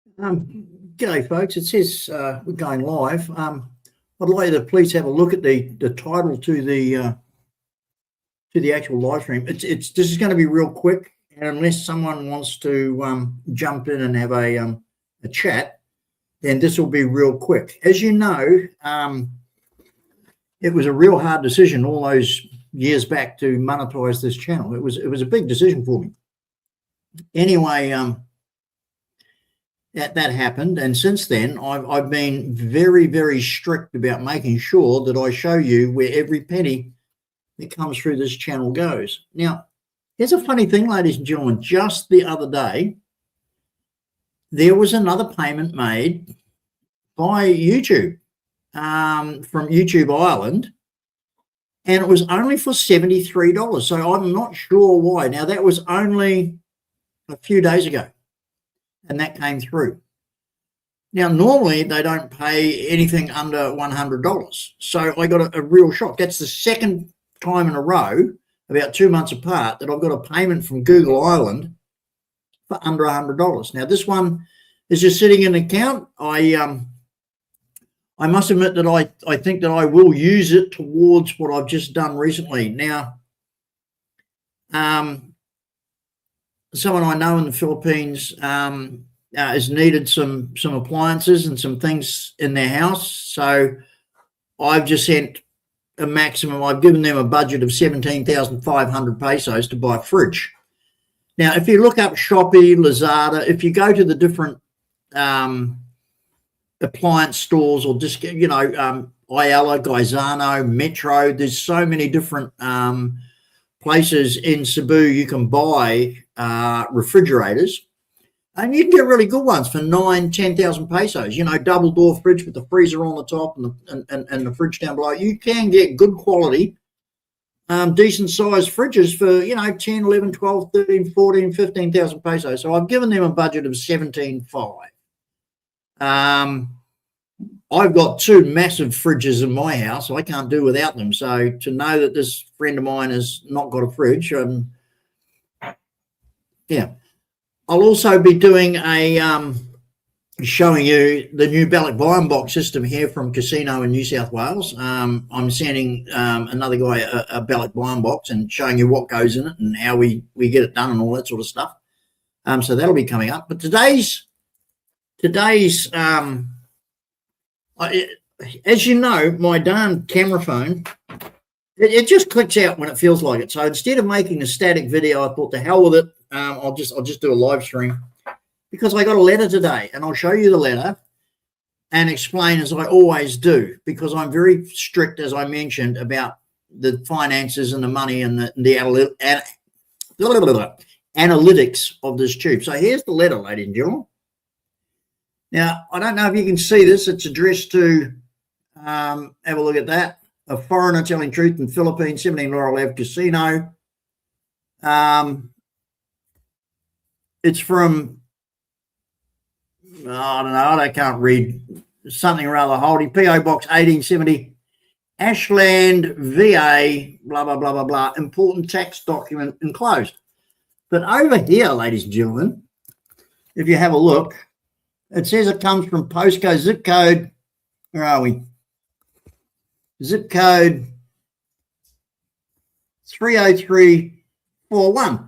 G'day, folks. It says we're going live. I'd like you to please have a look at the title to the actual live stream. This is going to be real quick, and unless someone wants to jump in and have a chat, then this will be real quick. As you know, it was a real hard decision all those years back to monetize this channel. It was a big decision for me. Anyway, that happened, and since then I've been very, very strict about making sure that I show you where every penny that comes through this channel goes. Now, here's a funny thing, ladies and gentlemen. Just the other day, there was another payment made by YouTube from YouTube Ireland, and it was only for $73. So I'm not sure why. Now, that was only a few days ago, and that came through. Now, normally they don't pay anything under $100. So I got a real shock. That's the second time in a row, about 2 months apart, that I've got a payment from Google Ireland for under $100. Now, this one is just sitting in an account. I must admit that I think that I will use it towards what I've just done recently. Now, someone I know in the Philippines has needed some appliances and some things in their house. So I've just sent a maximum. I've given them a budget of 17,500 pesos to buy a fridge. Now, if you look up Shopee, Lazada, if you go to the different appliance stores or just, Ayala, Gaisano, Metro, there's so many different places in Cebu you can buy refrigerators, and you can get really good ones for 9,000-10,000 pesos. Double door fridge with the freezer on the top and the fridge down below. You can get good quality, decent sized fridges for 10, 11, 12, 13, 14, 15,000 pesos. So I've given them a budget of 17,500. I've got two massive fridges in my house, so I can't do without them. So to know that this friend of mine has not got a fridge, yeah. I'll also be doing showing you the new ballot buying box system here from Casino in New South Wales. I'm sending another guy a ballot buying box and showing you what goes in it and how we get it done and all that sort of stuff. So that'll be coming up. But today's as you know, my darn camera phone, it just clicks out when it feels like it. So instead of making a static video, I thought, to hell with it. I'll just do a live stream, because I got a letter today, and I'll show you the letter and explain as I always do, because I'm very strict, as I mentioned, about the finances and the money and the analytics of this tube. So here's the letter, ladies and gentlemen. Now, I don't know if you can see this. It's addressed to, have a look at that, a foreigner telling truth in Philippines, 17 Laurel Ave Casino. It's from, I don't know, I can't read, something rather holding, P.O. Box 1870, Ashland, VA, blah, blah, blah, blah, blah, important tax document enclosed. But over here, ladies and gentlemen, if you have a look, it says it comes from postcode, zip code, where are we? Zip code 30341.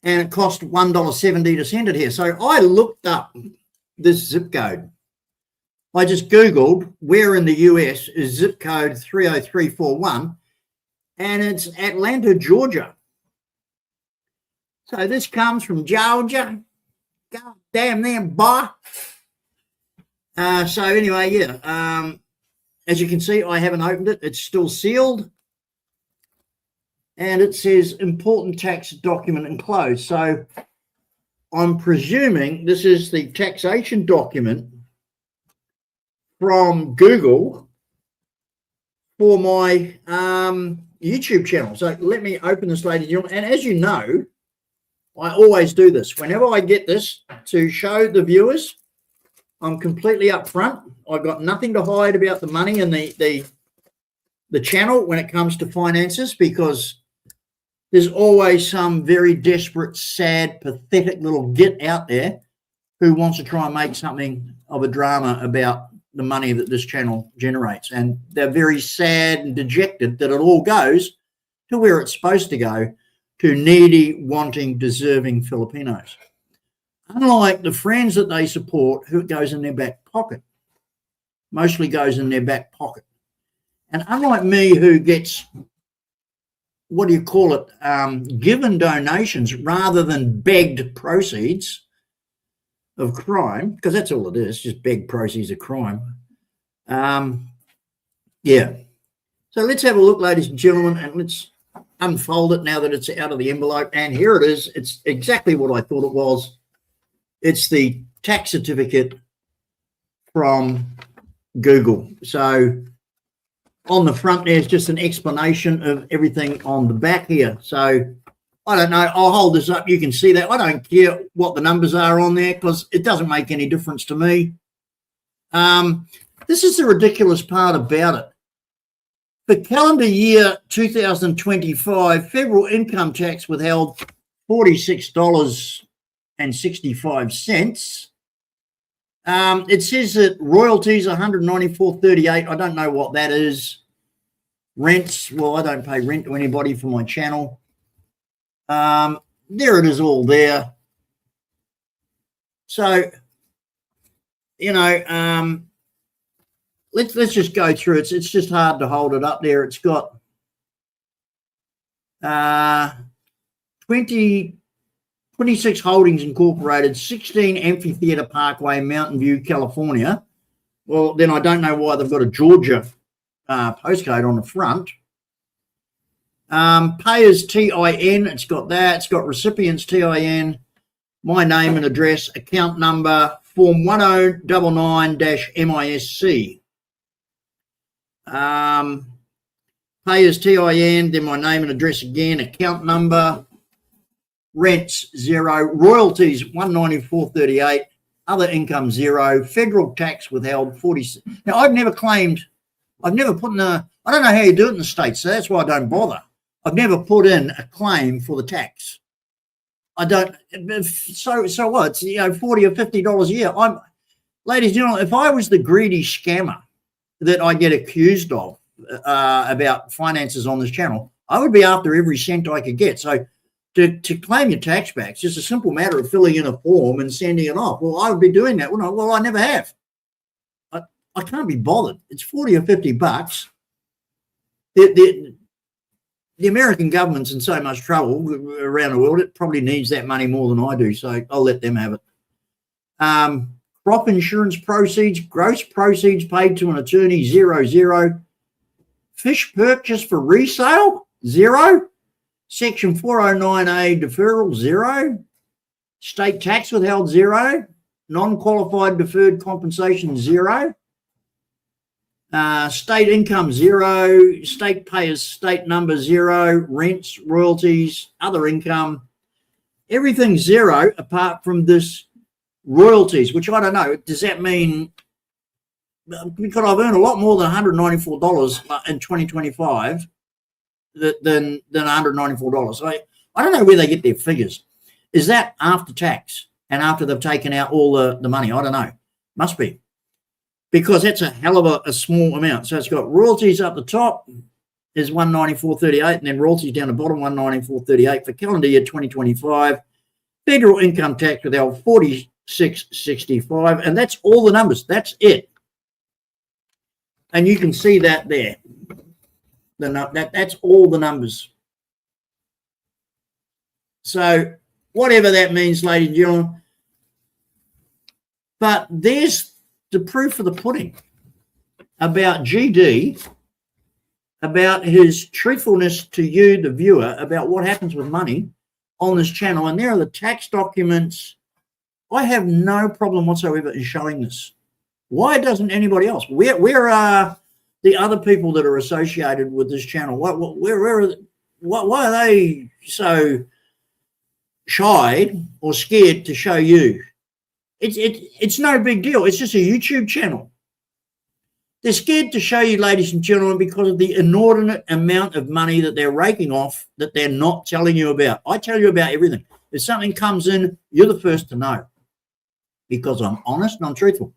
And it cost $1.70 to send it here. So I looked up this zip code. I just Googled where in the US is zip code 30341, and it's Atlanta, Georgia. So this comes from Georgia. God damn them, boy. So anyway, yeah. As you can see, I haven't opened it. It's still sealed. And it says important tax document enclosed. So I'm presuming this is the taxation document from Google for my YouTube channel. So let me open this, ladies and gentlemen. And as you know, I always do this. Whenever I get this to show the viewers, I'm completely upfront. I've got nothing to hide about the money and the channel when it comes to finances, because there's always some very desperate, sad, pathetic little git out there who wants to try and make something of a drama about the money that this channel generates. And they're very sad and dejected that it all goes to where it's supposed to go, to needy, wanting, deserving Filipinos. Unlike the friends that they support, who it goes in their back pocket, mostly goes in their back pocket. And unlike me, who gets, what do you call it, given donations rather than begged proceeds of crime, because that's all it is, just begged proceeds of crime. Yeah. So let's have a look, ladies and gentlemen, and let's unfold it now that it's out of the envelope. And here it is. It's exactly what I thought it was. It's the tax certificate from Google. So on the front, there's just an explanation of everything on the back here. So I don't know. I'll hold this up. You can see that. I don't care what the numbers are on there because it doesn't make any difference to me. This is the ridiculous part about it. For calendar year 2025, federal income tax withheld $46.65. It says that royalties $194.38. I don't know what that is. Rents, well, I don't pay rent to anybody for my channel. There it is, all there. So, you know, let's just go through it. It's just hard to hold it up there. It's got 26 Holdings Incorporated, 16 Amphitheater Parkway, Mountain View, California. Well, then I don't know why they've got a Georgia postcode on the front. Payers TIN, it's got that. It's got recipients TIN, my name and address, account number, form 1099-MISC. Payers TIN, then my name and address again, account number, rents 0, royalties $194.38, other income 0, federal tax withheld 40. Now I've never put in I don't know how you do it in the States, so that's why I don't bother. I've never put in a claim for the tax. I don't. So what? It's, you know, $40 or $50 a year. Ladies and gentlemen, if I was the greedy scammer that I get accused of about finances on this channel, I would be after every cent I could get. So to claim your tax back, it's just a simple matter of filling in a form and sending it off. Well, I would be doing that. Well, I never have. I can't be bothered. It's $40 or $50. The American government's in so much trouble around the world, it probably needs that money more than I do, so I'll let them have it. Crop insurance proceeds, gross proceeds paid to an attorney, 0. Fish purchase for resale, 0. Section 409A deferral, 0. State tax withheld, 0. Non-qualified deferred compensation, 0. State income, 0. State payers, state number, 0. Rents, royalties, other income, everything 0 apart from this royalties, which I don't know. Does that mean, because I've earned a lot more than $194 in 2025 than $194. I don't know where they get their figures. Is that after tax and after they've taken out all the money? I don't know. Must be. Because that's a hell of a small amount. So it's got royalties up the top is $194.38, and then royalties down the bottom, $194.38 for calendar year 2025. Federal income tax withheld $46.65, and that's all the numbers. That's it. And you can see that there. That's all the numbers. So whatever that means, ladies and gentlemen. But there's the proof of the pudding about GD, about his truthfulness to you, the viewer, about what happens with money on this channel. And there are the tax documents. I have no problem whatsoever in showing this. Why doesn't anybody else? Where are the other people that are associated with this channel? Why are they so shy or scared to show you? It's no big deal. It's just a YouTube channel. They're scared to show you, ladies and gentlemen, because of the inordinate amount of money that they're raking off that they're not telling you about. I tell you about everything. If something comes in, you're the first to know. because I'm honest and I'm truthful.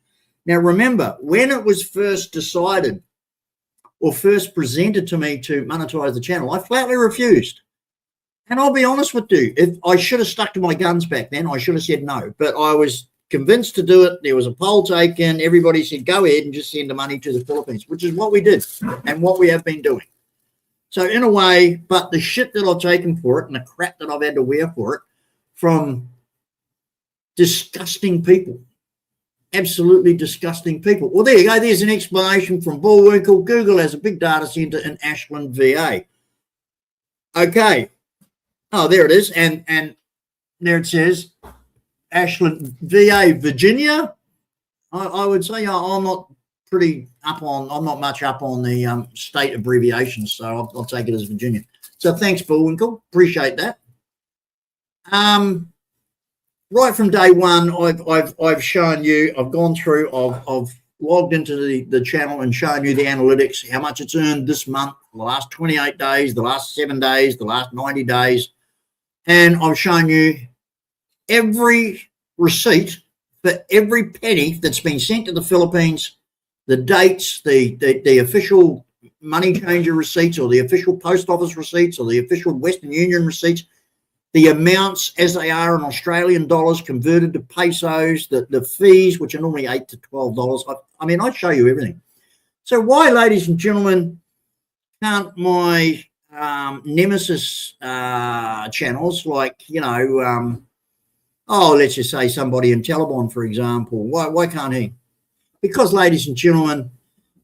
Now, remember, when it was first decided or first presented to me to monetize the channel, I flatly refused. And I'll be honest with you, if I should have stuck to my guns back then, I should have said no. But I was convinced to do it. There was a poll taken. Everybody said, go ahead and just send the money to the Philippines, which is what we did and what we have been doing. So in a way, but the shit that I've taken for it and the crap that I've had to wear for it from disgusting people, absolutely disgusting people. Well, there you go. There's an explanation from Bullwinkle. Google has a big data center in Ashland, VA. Okay. Oh, there it is. And there it says Ashland, VA, Virginia. I would say I'm not I'm not much up on the state abbreviations, so I'll take it as Virginia. So thanks, Bullwinkle. Appreciate that. Right from day one, I've shown you, I've gone through, I've logged into the channel and shown you the analytics, how much it's earned this month, the last 28 days, the last 7 days, the last 90 days. And I've shown you every receipt for every penny that's been sent to the Philippines, the dates, the official money changer receipts or the official post office receipts or the official Western Union receipts, the amounts as they are in Australian dollars converted to pesos, the fees, which are normally $8 to $12. I mean, I show you everything. So why, ladies and gentlemen, can't my nemesis channels like, let's just say somebody in Taliban, for example, why can't he? Because, ladies and gentlemen,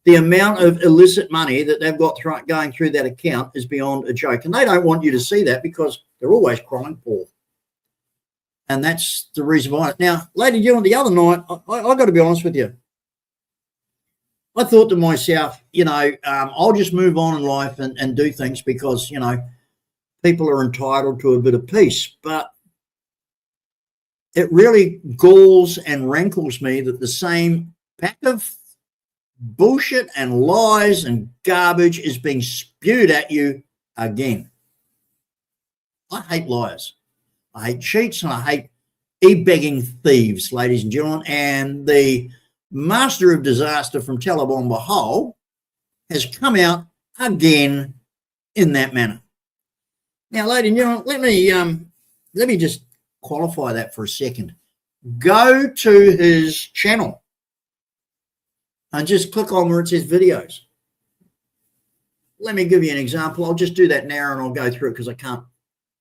the amount of illicit money that they've got going through that account is beyond a joke. And they don't want you to see that because they're always crying poor. And that's the reason why. Now, ladies and gentlemen, the other night, I got to be honest with you. I thought to myself, I'll just move on in life and do things because, people are entitled to a bit of peace. But it really galls and rankles me that the same pack of bullshit and lies and garbage is being spewed at you again. I hate liars. I hate cheats and I hate e-begging thieves, ladies and gentlemen. And the master of disaster from Taliban Bahal has come out again in that manner. Now, ladies and gentlemen, let me just qualify that for a second. Go to his channel and just click on where it says videos. Let me give you an example. I'll just do that now and I'll go through it because I can't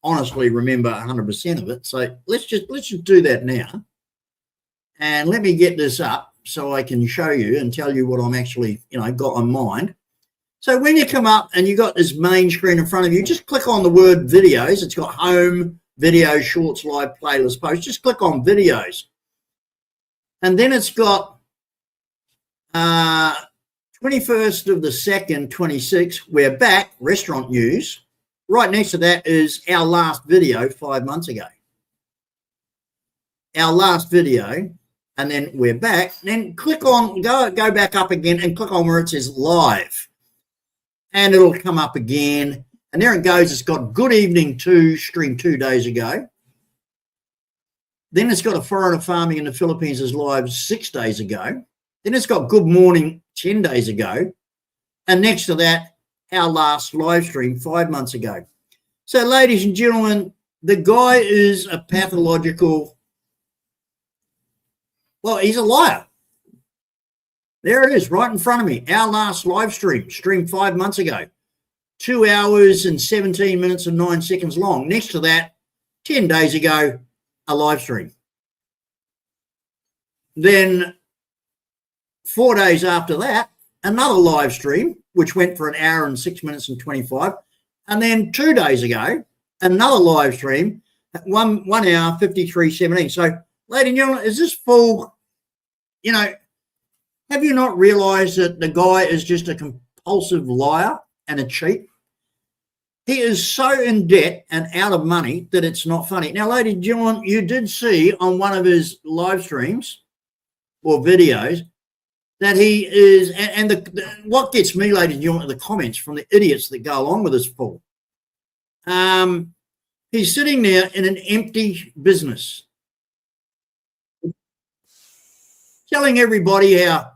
honestly remember 100% of it. So let's just do that now. And let me get this up so I can show you and tell you what I'm actually, got on mind. So when you come up and you got this main screen in front of you, just click on the word videos. It's got home, videos, shorts, live, playlist, posts. Just click on videos. And then it's got 21st of the 2nd, 26, we're back, restaurant news. Right next to that is our last video 5 months ago. Our last video, and then we're back. Then click on, go back up again and click on where it says live. And it'll come up again. And there it goes. It's got Good Evening 2, stream 2 days ago. Then it's got A Foreigner Farming in the Philippines is live 6 days ago. Then it's got Good Morning 10 days ago. And next to that, our last live stream 5 months ago. So, ladies and gentlemen, the guy is a pathological, well, he's a liar. There it is, right in front of me. Our last live stream 5 months ago. 2 hours and 17 minutes and 9 seconds long. Next to that, 10 days ago, a live stream. Then 4 days after that, another live stream, which went for 1 hour and 6 minutes and 25. And then 2 days ago, another live stream at 1 hour, 53:17. So, ladies and gentlemen, is this full, have you not realized that the guy is just a compulsive liar and a cheat? He is so in debt and out of money that it's not funny. Now, ladies and gentlemen, you did see on one of his live streams or videos that he is, and what gets me, ladies and gentlemen, the comments from the idiots that go along with this fool. He's sitting there in an empty business. telling everybody how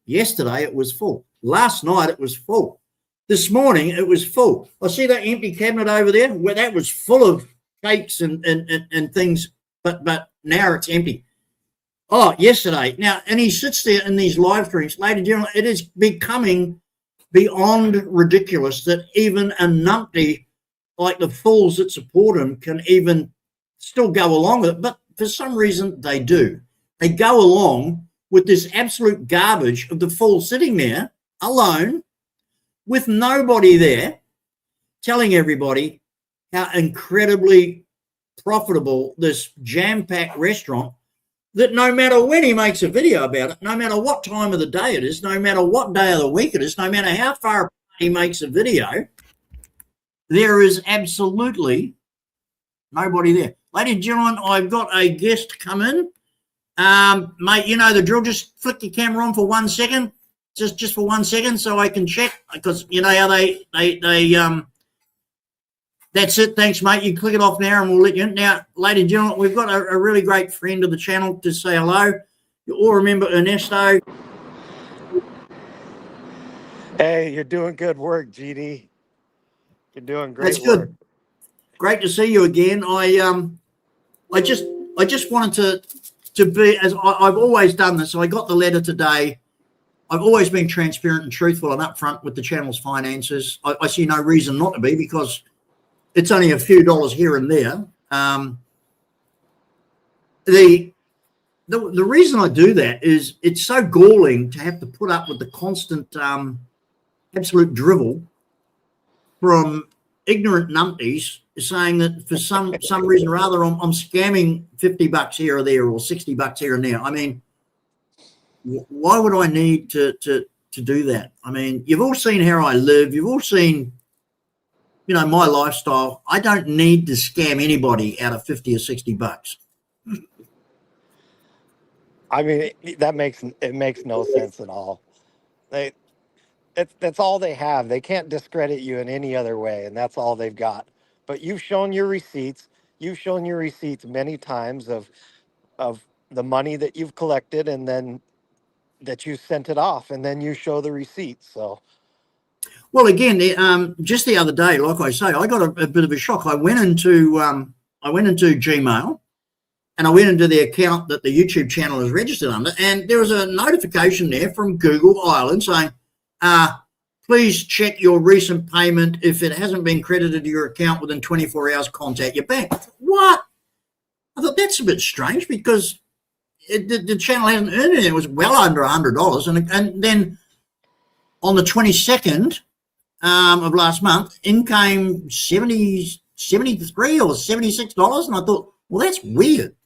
yesterday it was full. Last night it was full. This morning it was full. I see that empty cabinet over there where that was full of cakes and things, but now it's empty. Oh, yesterday. Now, and he sits there in these live streams. Ladies and gentlemen, it is becoming beyond ridiculous that even a numpty like the fools that support him can even still go along with it. But for some reason, they do. They go along with this absolute garbage of the fool sitting there alone with nobody there telling everybody how incredibly profitable this jam-packed restaurant, that no matter when he makes a video about it, no matter what time of the day it is, no matter what day of the week it is, no matter how far apart he makes a video, there is absolutely nobody there. Ladies and gentlemen, I've got a guest come in. Mate, you know the drill. Just flick your camera on for 1 second, just for 1 second, so I can check, because you know how they that's it. Thanks, mate. You click it off now and we'll let you in. Now, ladies and gentlemen, we've got a really great friend of the channel to say hello. You all remember Ernesto. Hey, you're doing good work, GD. You're doing great. That's good. Great to see you again. I just wanted to be, as I've always done this. So I got the letter today. I've always been transparent and truthful and upfront with the channel's finances. I see no reason not to be, because it's only a few dollars here and there. The reason I do that is it's so galling to have to put up with the constant absolute drivel from ignorant numpties saying that for some reason or other I'm scamming $50 here or there, or $60 here and there. I mean, why would I need to do that? I mean, you've all seen how I live. You've all seen, you know, my lifestyle. I don't need to scam anybody out of $50 or $60. I mean, it makes no sense at all. That's all they have. They can't discredit you in any other way, and that's all they've got. But you've shown your receipts. You've shown your receipts many times of the money that you've collected, and then that you sent it off, and then you show the receipts. So, well, again, just the other day, like I say, I got a bit of a shock. I went into Gmail, and I went into the account that the YouTube channel is registered under, and there was a notification there from Google Ireland saying, please check your recent payment. If it hasn't been credited to your account within 24 hours, contact your bank. What? I thought that's a bit strange, because the channel hasn't earned anything. It was well under $100. And then on the 22nd of last month, in came $73 or $76. And I thought, well, that's weird.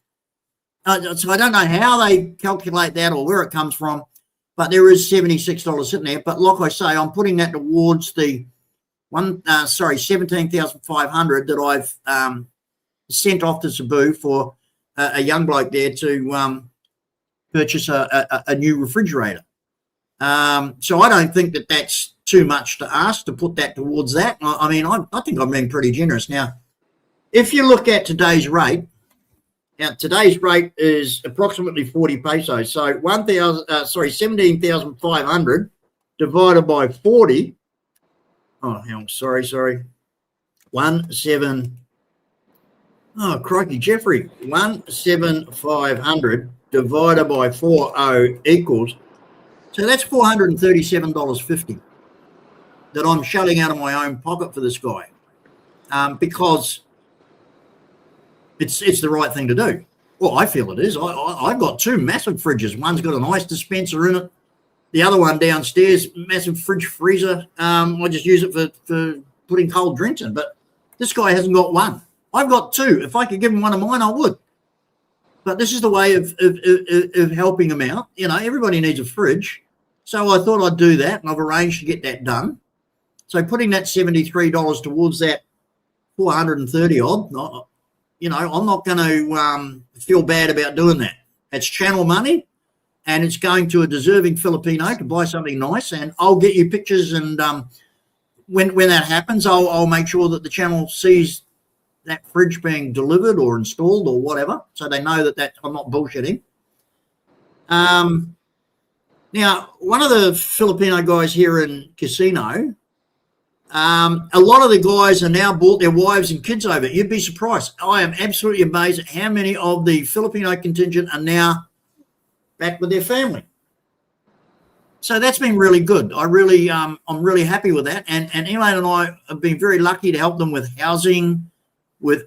So I don't know how they calculate that or where it comes from, but there is $76 sitting there. But like I say, I'm putting that towards the $17,500 that I've sent off to Cebu for a young bloke there to purchase a new refrigerator. So I don't think that that's too much to ask to put that towards that. I mean, I think I'm being pretty generous. Now, if you look at today's rate, today's rate is approximately 40 pesos. So 17,500 divided by 40. Oh, hang on, sorry. 17. Oh, crikey, Jeffrey. 17,500 divided by 40 equals. So that's $437.50 that I'm shelling out of my own pocket for this guy, because it's the right thing to do. Well, I feel it is. I've got two massive fridges. One's got an ice dispenser in it. The other one downstairs, massive fridge freezer. I just use it for putting cold drinks in. But this guy hasn't got one. I've got two. If I could give him one of mine, I would. But this is the way of helping him out. You know, everybody needs a fridge. So I thought I'd do that, and I've arranged to get that done. So putting that $73 towards that 430 odd, you know, I'm not going to feel bad about doing that. It's channel money, and it's going to a deserving Filipino to buy something nice, and I'll get you pictures, and when that happens, I'll make sure that the channel sees that fridge being delivered or installed or whatever, so they know that I'm not bullshitting. Now, one of the Filipino guys here in Casino, a lot of the guys are now brought their wives and kids over. You'd be surprised. I am absolutely amazed at how many of the Filipino contingent are now back with their family. So that's been really good. I'm really happy with that. And Elaine and I have been very lucky to help them with housing, with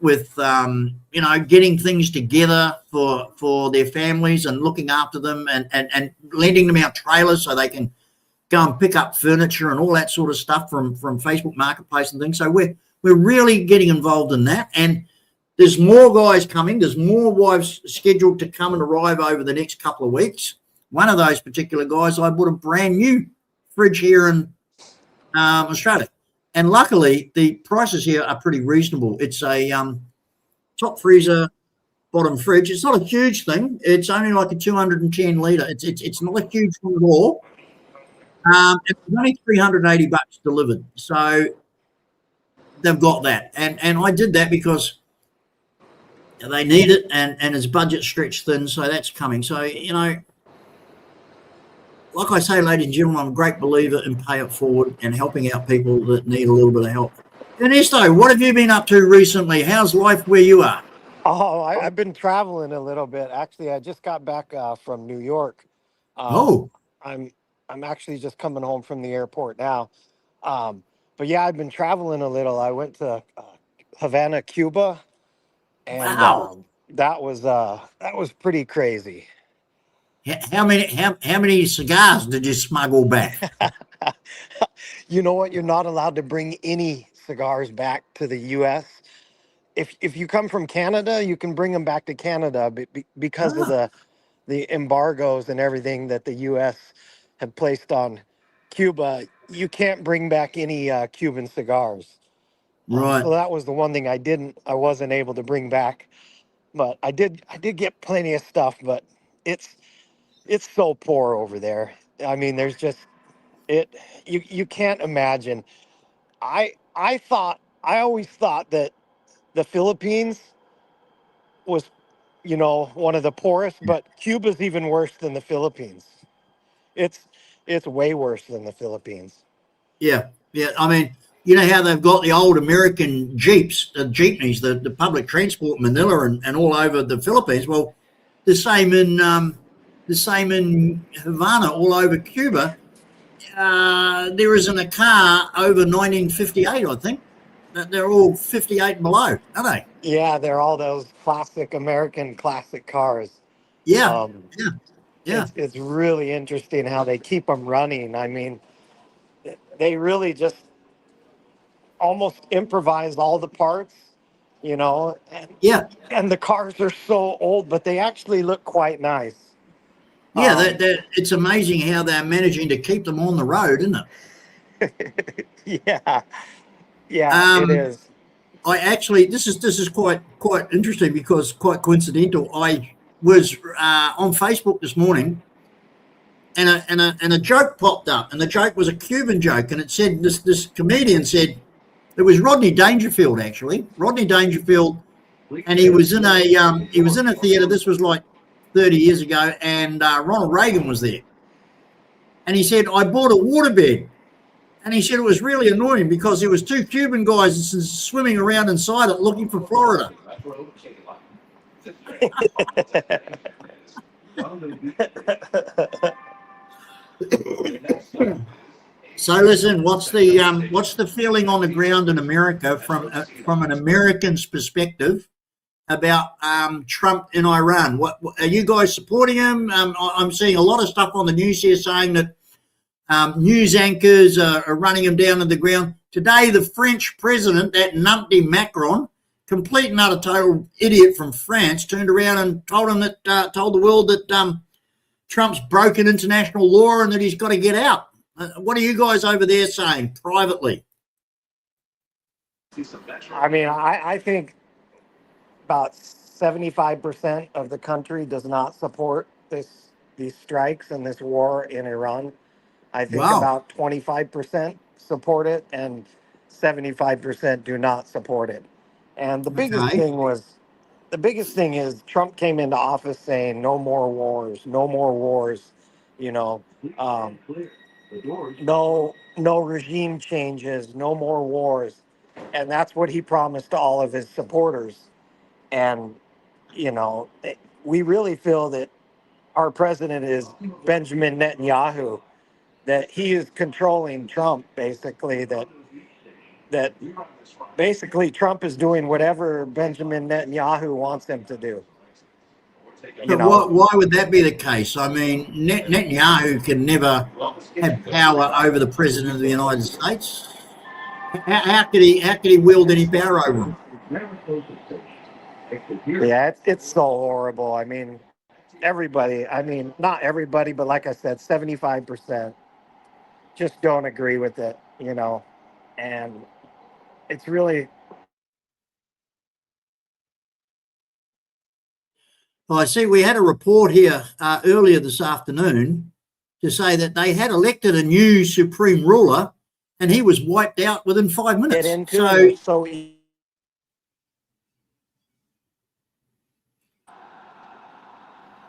getting things together for their families and looking after them and lending them out trailers so they can go and pick up furniture and all that sort of stuff from Facebook Marketplace and things. So we're really getting involved in that. And there's more guys coming. There's more wives scheduled to come and arrive over the next couple of weeks. One of those particular guys, I bought a brand new fridge here in Australia. And luckily, the prices here are pretty reasonable. It's a top freezer, bottom fridge. It's not a huge thing. It's only like a 210 litre. It's not a huge one at all. It's only $380 delivered. So they've got that. And I did that because they need it and it's budget stretched thin. So that's coming. So, like I say, ladies and gentlemen, I'm a great believer in pay it forward and helping out people that need a little bit of help. Ernesto, what have you been up to recently? How's life where you are? Oh, I've been traveling a little bit. Actually, I just got back from New York. Oh, I'm actually just coming home from the airport now. But yeah, I've been traveling a little. I went to Havana, Cuba, and wow. that was pretty crazy. How many cigars did you smuggle back? You know what? You're not allowed to bring any cigars back to the U.S. If you come from Canada, you can bring them back to Canada because of Ah, the embargoes and everything that the U.S. have placed on Cuba. You can't bring back any Cuban cigars. right. So that was the one thing I wasn't able to bring back. But I did get plenty of stuff, but it's it's so poor over there. I mean, there's just it you can't imagine. I always thought that the Philippines was, one of the poorest, but Cuba's even worse than the Philippines. It's it's way worse than the Philippines. Yeah, yeah. I mean, you know how they've got the old American Jeeps, the jeepneys, the public transport in Manila and all over the Philippines. Well, the same in Havana, all over Cuba. There isn't a car over 1958, I think. They're all 58 and below, aren't they? Yeah, they're all those classic American classic cars. Yeah, Um, yeah, yeah, it's really interesting how they keep them running. I mean, they really just almost improvise all the parts, and yeah, the cars are so old, but they actually look quite nice. yeah. Um, It's amazing how they're managing to keep them on the road, isn't it? yeah, yeah, it Um, is. I actually, this is quite interesting because quite coincidental. I was on Facebook this morning, and a joke popped up, and the joke was a Cuban joke, and it said this comedian said it was Rodney Dangerfield actually, Rodney Dangerfield, and he was in a theater. This was like 30 years ago, and Ronald Reagan was there, and he said I bought a waterbed. And he said it was really annoying because there was two Cuban guys swimming around inside it looking for Florida. So listen, what's the feeling on the ground in America from an American's perspective about Trump in Iran? What are you guys supporting him? I'm seeing a lot of stuff on the news here saying that news anchors are running him down to the ground. Today, the French president, that numpty Macron, complete and utter total idiot from France, turned around and told the world that Trump's broken international law and that he's got to get out. What are you guys over there saying privately? I mean, I think about 75% of the country does not support these strikes and this war in Iran. I think Wow. about 25% support it and 75% do not support it. And Okay. the biggest thing is Trump came into office saying no more wars, no more wars. You know, um, no regime changes, no more wars, and that's what he promised to all of his supporters. And you know, we really feel that our president is Benjamin Netanyahu, that he is controlling Trump, basically. That basically Trump is doing whatever Benjamin Netanyahu wants him to do. You But know, why would that be the case? I mean, Netanyahu can never have power over the president of the United States. How could he wield any power over him? yeah, it's so horrible. I mean, everybody, I mean, not everybody, but like I said, 75% just don't agree with it, you know, and it's really, Well, I see we had a report here earlier this afternoon to say that they had elected a new supreme ruler and he was wiped out within 5 get minutes. into and So it's so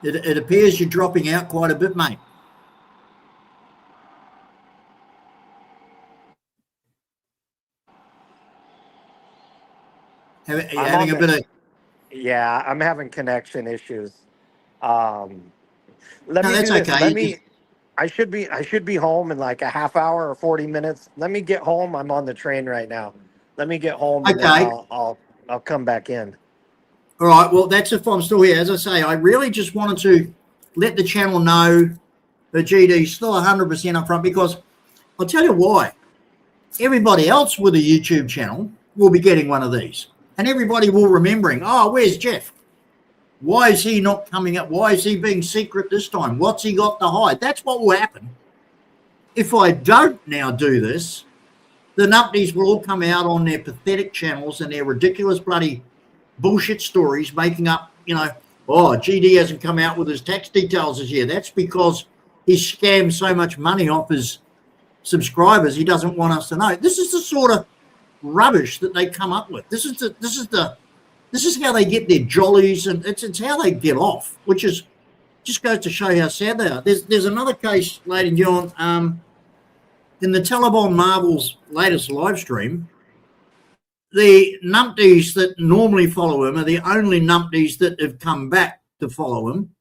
it appears you're dropping out quite a bit, mate. You're I'm having on a bit the, of. yeah, I'm having connection issues. Um, let No, me that's do this. okay. I should be home in like a half hour or 40 minutes. Let me get home. I'm on the train right now. Let me get home and then Okay. I'll come back in. All right. Well, that's if I'm still here. As I say, I really just wanted to let the channel know that GD's still 100% up front, because I'll tell you why. Everybody else with a YouTube channel will be getting one of these, and everybody will remembering, oh, where's Jeff? Why is he not coming up? Why is he being secret this time? What's he got to hide? That's what will happen. If I don't now do this, the numpties will all come out on their pathetic channels and their ridiculous bloody bullshit stories, making up, oh, GD hasn't come out with his tax details this year. That's because he scammed so much money off his subscribers. He doesn't want us to know. This is the sort of rubbish that they come up with. This is how they get their jollies, and it's how they get off, which is just goes to show how sad they are. There's another case, ladies and gentlemen, in the Taliban Marvel's latest live stream. The numpties that normally follow him are the only numpties that have come back to follow him.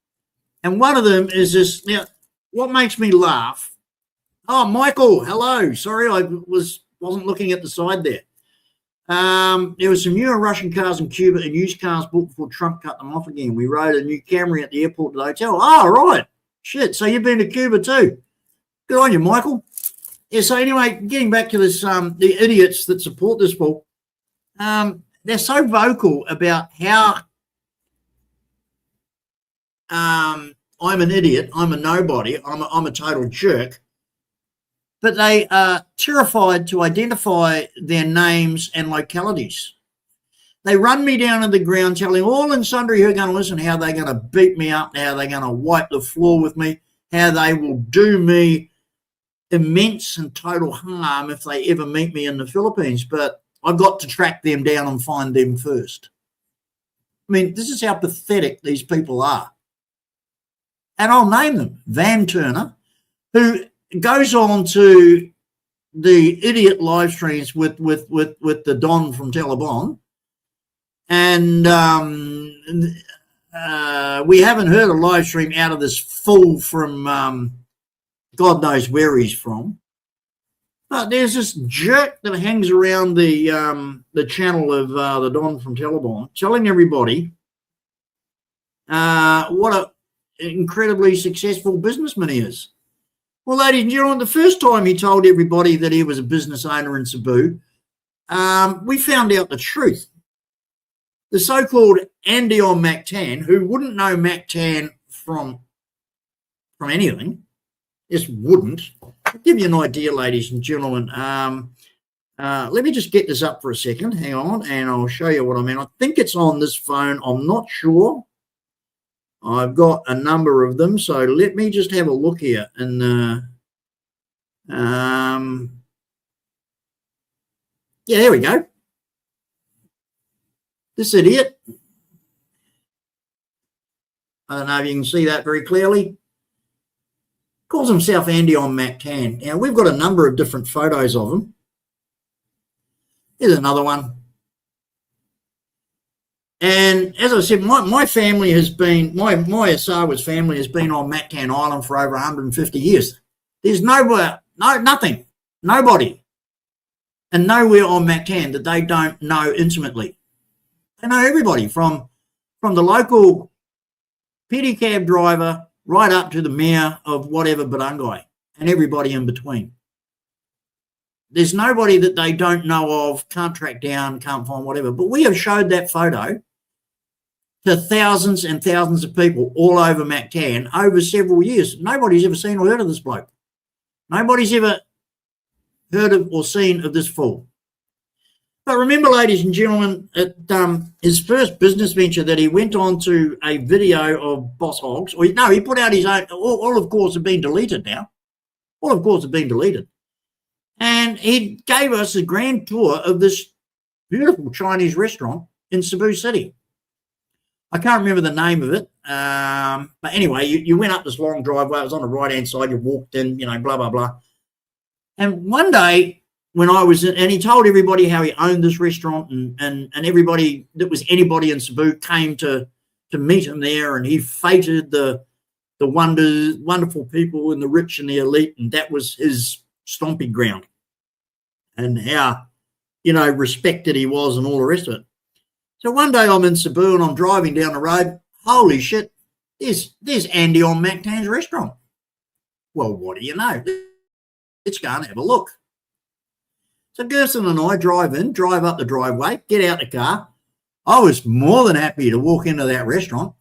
And one of them is this. Now, what makes me laugh? Oh, Michael, hello. Sorry, I wasn't looking at the side there. There were some newer Russian cars in Cuba and used cars bought before Trump cut them off again. We rode a new Camry at the airport to the hotel. Oh, right. Shit. So you've been to Cuba too. Good on you, Michael. Yeah, so anyway, getting back to this, the idiots that support this book, they're so vocal about how I'm an idiot, I'm a nobody, I'm a total jerk, but they are terrified to identify their names and localities. They run me down to the ground, telling all and sundry who are going to listen how they're going to beat me up, how they're going to wipe the floor with me, how they will do me immense and total harm if they ever meet me in the Philippines. But I've got to track them down and find them first. I mean, this is how pathetic these people are. And I'll name them. Van Turner, who goes on to the idiot live streams with the Don from Taliban. And we haven't heard a live stream out of this fool from God knows where he's from. But there's this jerk that hangs around the channel of the Don from Taliban, telling everybody what an incredibly successful businessman he is. Well, ladies and gentlemen, the first time he told everybody that he was a business owner in Cebu, we found out the truth. The so-called Andy on Mactan, who wouldn't know Mactan from anything, just wouldn't. I'll give you an idea, ladies and gentlemen. Let me just get this up for a second. Hang on, and I'll show you what I mean. I think it's on this phone. I'm not sure. I've got a number of them, so let me just have a look here. And yeah, there we go. This idiot. I don't know if you can see that very clearly. Calls himself Andy on Mactan. Now, we've got a number of different photos of him. Here's another one. And as I said, my family has been, my Asawa's family has been on Mactan Island for over 150 years. There's nothing, nobody, and nowhere on Mactan that they don't know intimately. They know everybody from the local pedicab driver right up to the mayor of whatever barangay and everybody in between. There's nobody that they don't know of, can't track down, can't find, whatever. But we have showed that photo to thousands and thousands of people all over Mactan over several years. Nobody's ever seen or heard of this bloke. Nobody's ever heard of or seen of this fool. But remember, ladies and gentlemen, at his first business venture that he went on to a video of Boss Hogs, or no, he put out his own, all of course have been deleted now. All of course have been deleted. And he gave us a grand tour of this beautiful Chinese restaurant in Cebu City. I can't remember the name of it. But anyway, you went up this long driveway. It was on the right-hand side. You walked in, blah, blah, blah. And one day when I was in, and he told everybody how he owned this restaurant and everybody that was anybody in Cebu came to meet him there, and he feted the wonderful people and the rich and the elite, and that was his stomping ground, and how, respected he was and all the rest of it. So one day I'm in Cebu and I'm driving down the road. Holy shit, there's Andy on Mactan's restaurant. Well, what do you know? Let's go and have a look. So Gerson and I drive up the driveway, get out the car. I was more than happy to walk into that restaurant.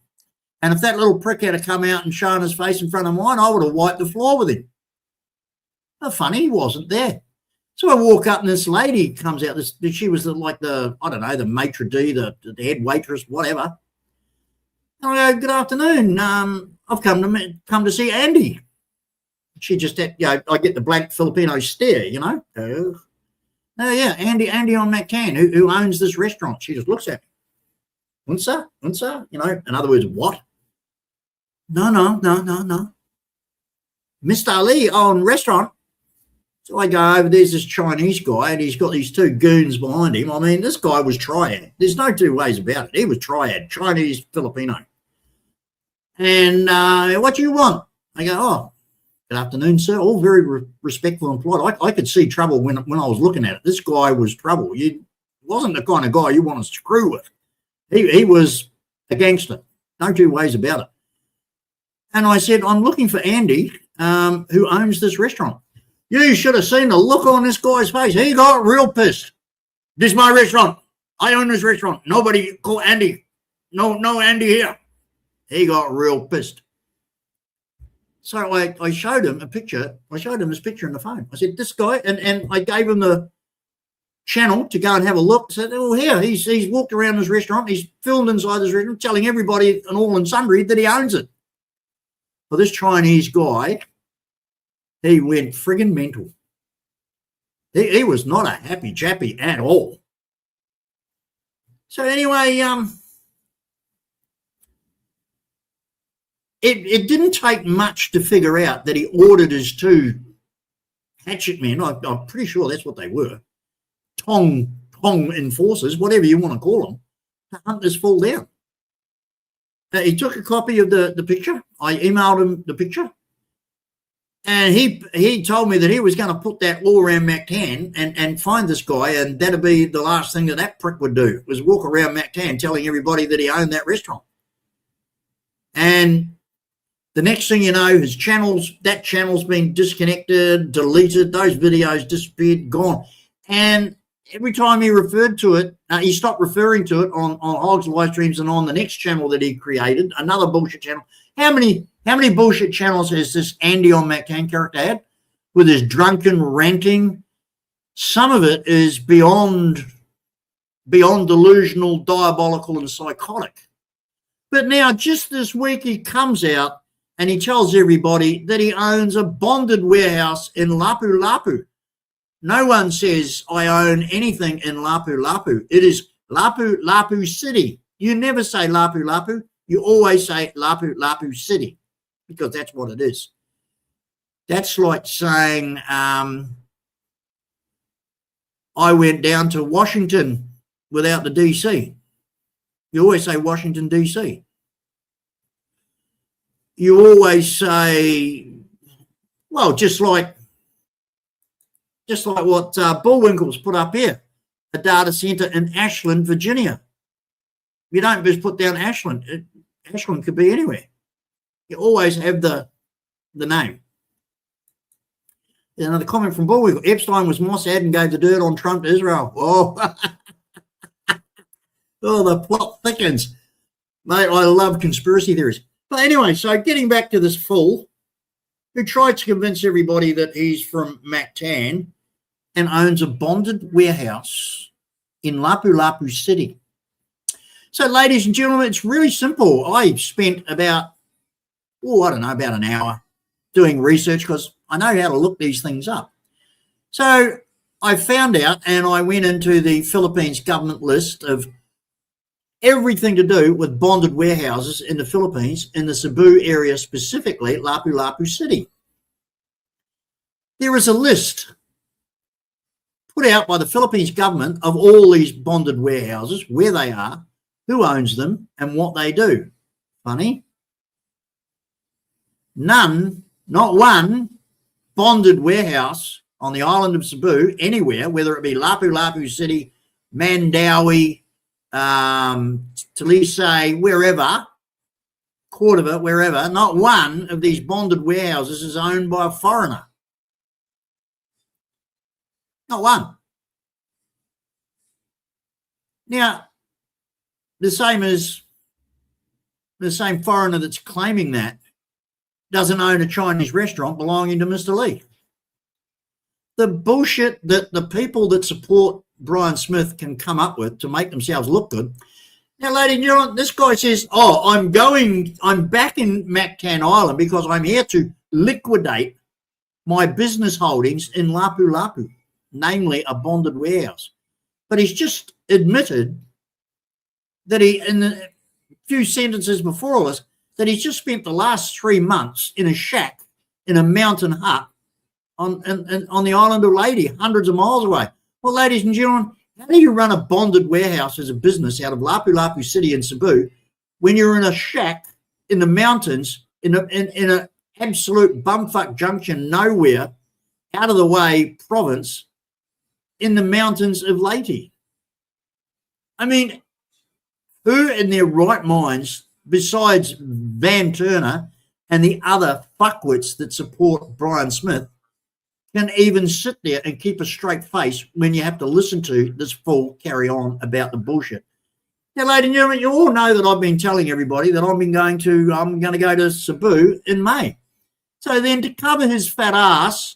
And if that little prick had come out and shown his face in front of mine, I would have wiped the floor with him. How funny, he wasn't there. So I walk up and this lady comes out. She was the maitre d', the head waitress, whatever. And I go, good afternoon. I've come to see Andy. She just, I get the blank Filipino stare, Oh yeah, Andy on Mactan, who owns this restaurant. She just looks at me. Unsa? In other words, what? No. Mr. Ali own restaurant. So I go over, there's this Chinese guy, and he's got these two goons behind him. I mean, this guy was triad. There's no two ways about it. He was triad, Chinese, Filipino. And what do you want? I go, oh, good afternoon, sir. All very respectful and polite. I could see trouble when I was looking at it. This guy was trouble. He wasn't the kind of guy you want to screw with. He was a gangster. No two ways about it. And I said, I'm looking for Andy, who owns this restaurant. You should have seen the look on this guy's face. He got real pissed. This is my restaurant. I own this restaurant. Nobody call Andy. No Andy here. He got real pissed. So I showed him a picture. I showed him his picture on the phone. I said, this guy, and I gave him the channel to go and have a look. I said, oh, here, he's walked around this restaurant. He's filmed inside this restaurant, telling everybody and all and sundry that he owns it. Well, this Chinese guy, he went friggin' mental. He was not a happy chappy at all. So anyway, it didn't take much to figure out that he ordered his two hatchet men. I'm pretty sure that's what they were. Tong enforcers, whatever you want to call them, to hunt this fool down. He took a copy of the picture. I emailed him the picture. And he told me that he was going to put that all around Mactan and find this guy, and that'd be the last thing that prick would do, was walk around Mactan telling everybody that he owned that restaurant. And the next thing you know, that channel's been disconnected, deleted, those videos disappeared, gone. And every time he referred to it, he stopped referring to it on Hogs live streams and on the next channel that he created, another bullshit channel. How many bullshit channels has this Andy on Mactan character had with his drunken ranting? Some of it is beyond delusional, diabolical, and psychotic. But now, just this week, he comes out and he tells everybody that he owns a bonded warehouse in Lapu-Lapu. No one says, I own anything in Lapu-Lapu. It is Lapu-Lapu City. You never say Lapu-Lapu. You always say Lapu-Lapu City, because that's what it is. That's like saying I went down to Washington without the DC. You always say Washington, DC. You always say, well, just like what Bullwinkle's put up here, a data center in Ashland, Virginia. You don't just put down Ashland. Ashland could be anywhere. You always have the name. Another comment from Bullwinkle. Epstein was Mossad and gave the dirt on Trump to Israel. Oh, oh, the plot thickens. Mate, I love conspiracy theories. But anyway, so getting back to this fool who tried to convince everybody that he's from Mactan and owns a bonded warehouse in Lapu-Lapu City. So, ladies and gentlemen, it's really simple. I spent about, about an hour doing research because I know how to look these things up. So I found out and I went into the Philippines government list of everything to do with bonded warehouses in the Philippines, in the Cebu area, specifically Lapu-Lapu City. There is a list put out by the Philippines government of all these bonded warehouses, where they are, who owns them, and what they do. Funny. None, not one, bonded warehouse on the island of Cebu, anywhere, whether it be Lapu-Lapu City, Mandawi, Talisay, wherever, Cordova, wherever, not one of these bonded warehouses is owned by a foreigner. Not one. Now, the same foreigner that's claiming that doesn't own a Chinese restaurant belonging to Mr. Lee. The bullshit that the people that support Brian Smith can come up with to make themselves look good. Now, ladies and gentlemen, this guy says, I'm back in Mactan Island because I'm here to liquidate my business holdings in Lapu-Lapu, namely a bonded warehouse. But he's just admitted that in the few sentences before all this, that he's just spent the last 3 months in a shack in a mountain hut on the island of Leyte, hundreds of miles away. Well, ladies and gentlemen, how do you run a bonded warehouse as a business out of Lapu-Lapu City in Cebu when you're in a shack in the mountains in an absolute bumfuck junction nowhere, out of the way province in the mountains of Leyte? I mean, who in their right minds, besides Van Turner and the other fuckwits that support Brian Smith, can even sit there and keep a straight face when you have to listen to this fool carry on about the bullshit? Now, ladies and gentlemen, you all know that I've been telling everybody that I'm going to go to Cebu in May. So then, to cover his fat ass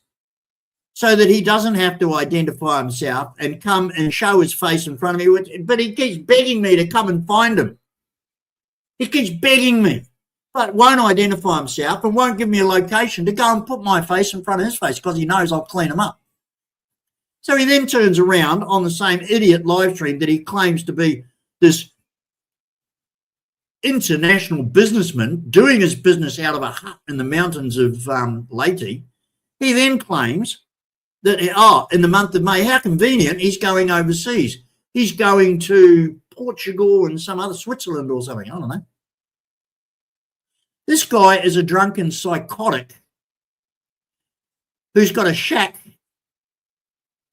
so that he doesn't have to identify himself and come and show his face in front of me, but he keeps begging me to come and find him. He keeps begging me, but won't identify himself and won't give me a location to go and put my face in front of his face because he knows I'll clean him up. So he then turns around on the same idiot live stream that he claims to be this international businessman doing his business out of a hut in the mountains of Leyte. He then claims that, in the month of May, how convenient, he's going overseas. He's going to Portugal and some other Switzerland or something. I don't know. This guy is a drunken psychotic who's got a shack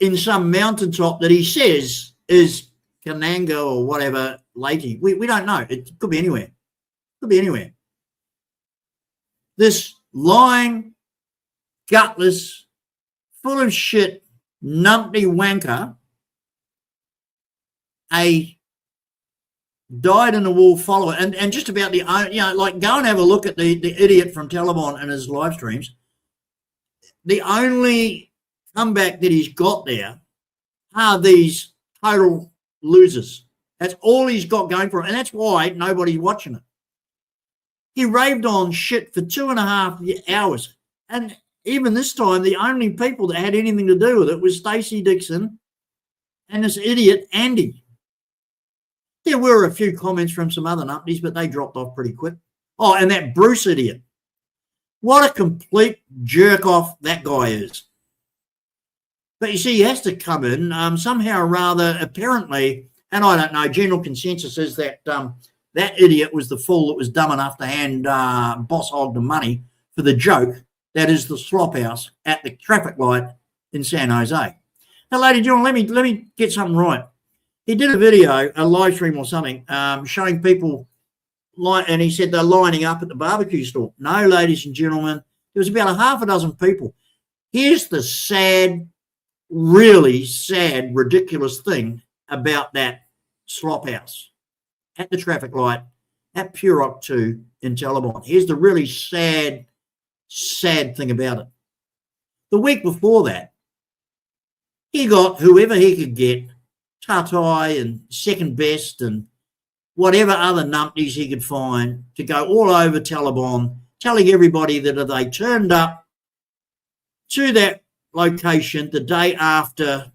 in some mountaintop that he says is Kananga or whatever, Leyte. We don't know. It could be anywhere. Could be anywhere. This lying, gutless, full of shit, numpty wanker, a dyed-in-the-wool follower, and just about the, like, go and have a look at the idiot from Taliban and his live streams. The only comeback that he's got there are these total losers. That's all he's got going for him, and that's why nobody's watching it. He raved on shit for 2.5 hours, and even this time, the only people that had anything to do with it was Stacey Dixon and this idiot Andy. There were a few comments from some other numpties, but they dropped off pretty quick. Oh, and that Bruce idiot. What a complete jerk off that guy is. But you see, he has to come in somehow or rather, apparently, and I don't know, general consensus is that that idiot was the fool that was dumb enough to hand Boss Hog the money for the joke that is the slop house at the traffic light in San Jose. Now, ladies and gentlemen, let me get something right. He did a video, a live stream or something, showing people, and he said they're lining up at the barbecue store. No, ladies and gentlemen, there was about a half a dozen people. Here's the sad, really sad, ridiculous thing about that slop house at the traffic light at Purok 2 in Taliban. Here's the really sad, sad thing about it. The week before that, he got whoever he could get, Tatai and Second Best and whatever other numpties he could find, to go all over Taliban, telling everybody that if they turned up to that location the day after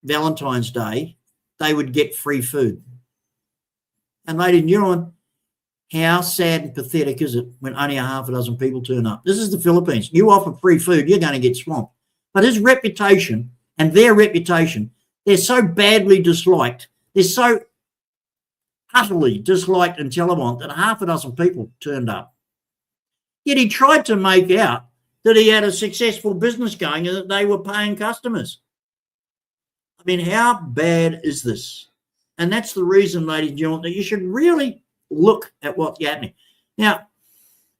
Valentine's Day, they would get free food. And ladies and gentlemen, how sad and pathetic is it when only a half a dozen people turn up? This is the Philippines. You offer free food, you're going to get swamped. But his reputation and their reputation, they're so badly disliked, they're so utterly disliked in Taliban that a half a dozen people turned up. Yet he tried to make out that he had a successful business going and that they were paying customers. I mean, how bad is this? And that's the reason, ladies and gentlemen, that you should really look at what's happening. Now,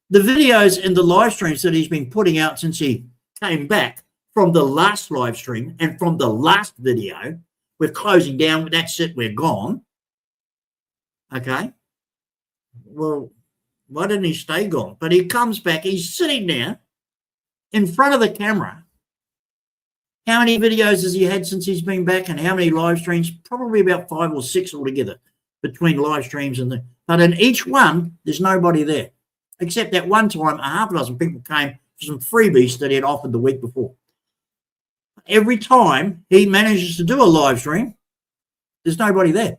the videos and the live streams that he's been putting out since he came back from the last live stream and from the last video, we're closing down, that's it, we're gone. Okay. Well, why didn't he stay gone? But he comes back, he's sitting there in front of the camera. How many videos has he had since he's been back and how many live streams? Probably about 5 or 6 altogether between live streams and the. But in each one, there's nobody there. Except that one time, a half a dozen people came for some freebies that he had offered the week before. Every time he manages to do a live stream, there's nobody there.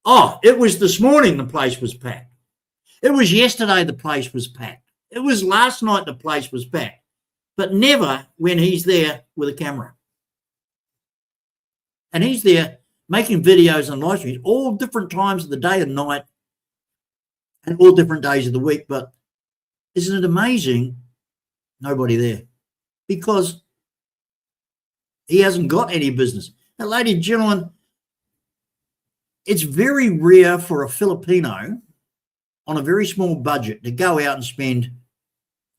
Oh, it was this morning the place was packed. It was yesterday the place was packed. It was last night the place was packed. But never when he's there with a camera. And he's there making videos and live streams all different times of the day and night and all different days of the week. But isn't it amazing? Nobody there. Because he hasn't got any business. Now, ladies and gentlemen, it's very rare for a Filipino on a very small budget to go out and spend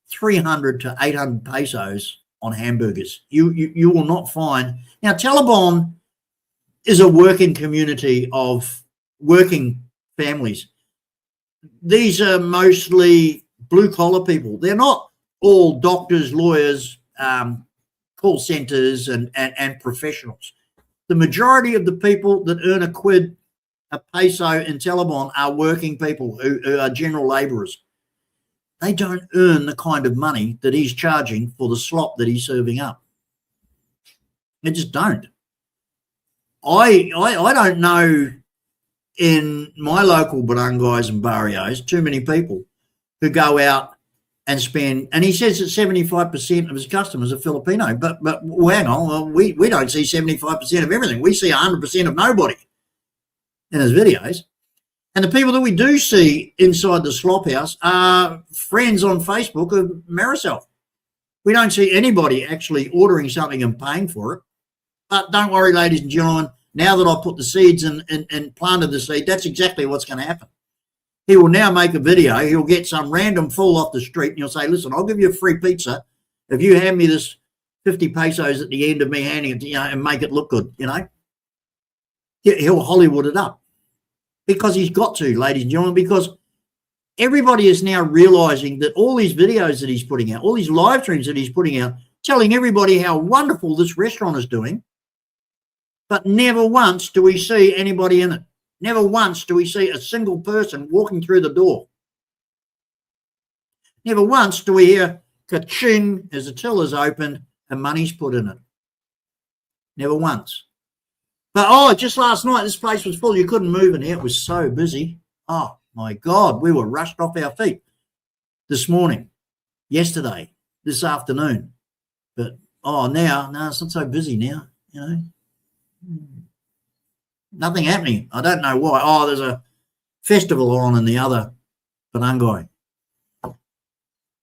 300 to 800 pesos on hamburgers. You will not find. Now, Taliban is a working community of working families. These are mostly blue-collar people. They're not all doctors, lawyers, call centers and professionals. The majority of the people that earn a quid a peso in Taliban are working people who are general laborers. They don't earn the kind of money that he's charging for the slop that he's serving up. They just don't. I don't know in my local barangays and barrios too many people who go out and spend, and he says that 75% of his customers are Filipino, but well, hang on, well, we don't see 75% of everything. We see 100% of nobody in his videos. And the people that we do see inside the slop house are friends on Facebook of Marisol. We don't see anybody actually ordering something and paying for it. But don't worry, ladies and gentlemen, now that I put the seeds and planted the seed, that's exactly what's going to happen. He will now make a video. He'll get some random fool off the street and he'll say, listen, I'll give you a free pizza if you hand me this 50 pesos at the end of me handing it to you and make it look good, He'll Hollywood it up. Because he's got to, ladies and gentlemen, because everybody is now realizing that all these videos that he's putting out, all these live streams that he's putting out, telling everybody how wonderful this restaurant is doing, but never once do we see anybody in it. Never once do we see a single person walking through the door. Never once do we hear ka-ching as the tiller's opened and money's put in it. Never once. But, just last night, this place was full. You couldn't move in here. It was so busy. Oh, my God, we were rushed off our feet. this morning, yesterday, this afternoon. But, no, it's not so busy now, you know. Nothing happening. I don't know why. Oh, there's a festival on in the other Penangai.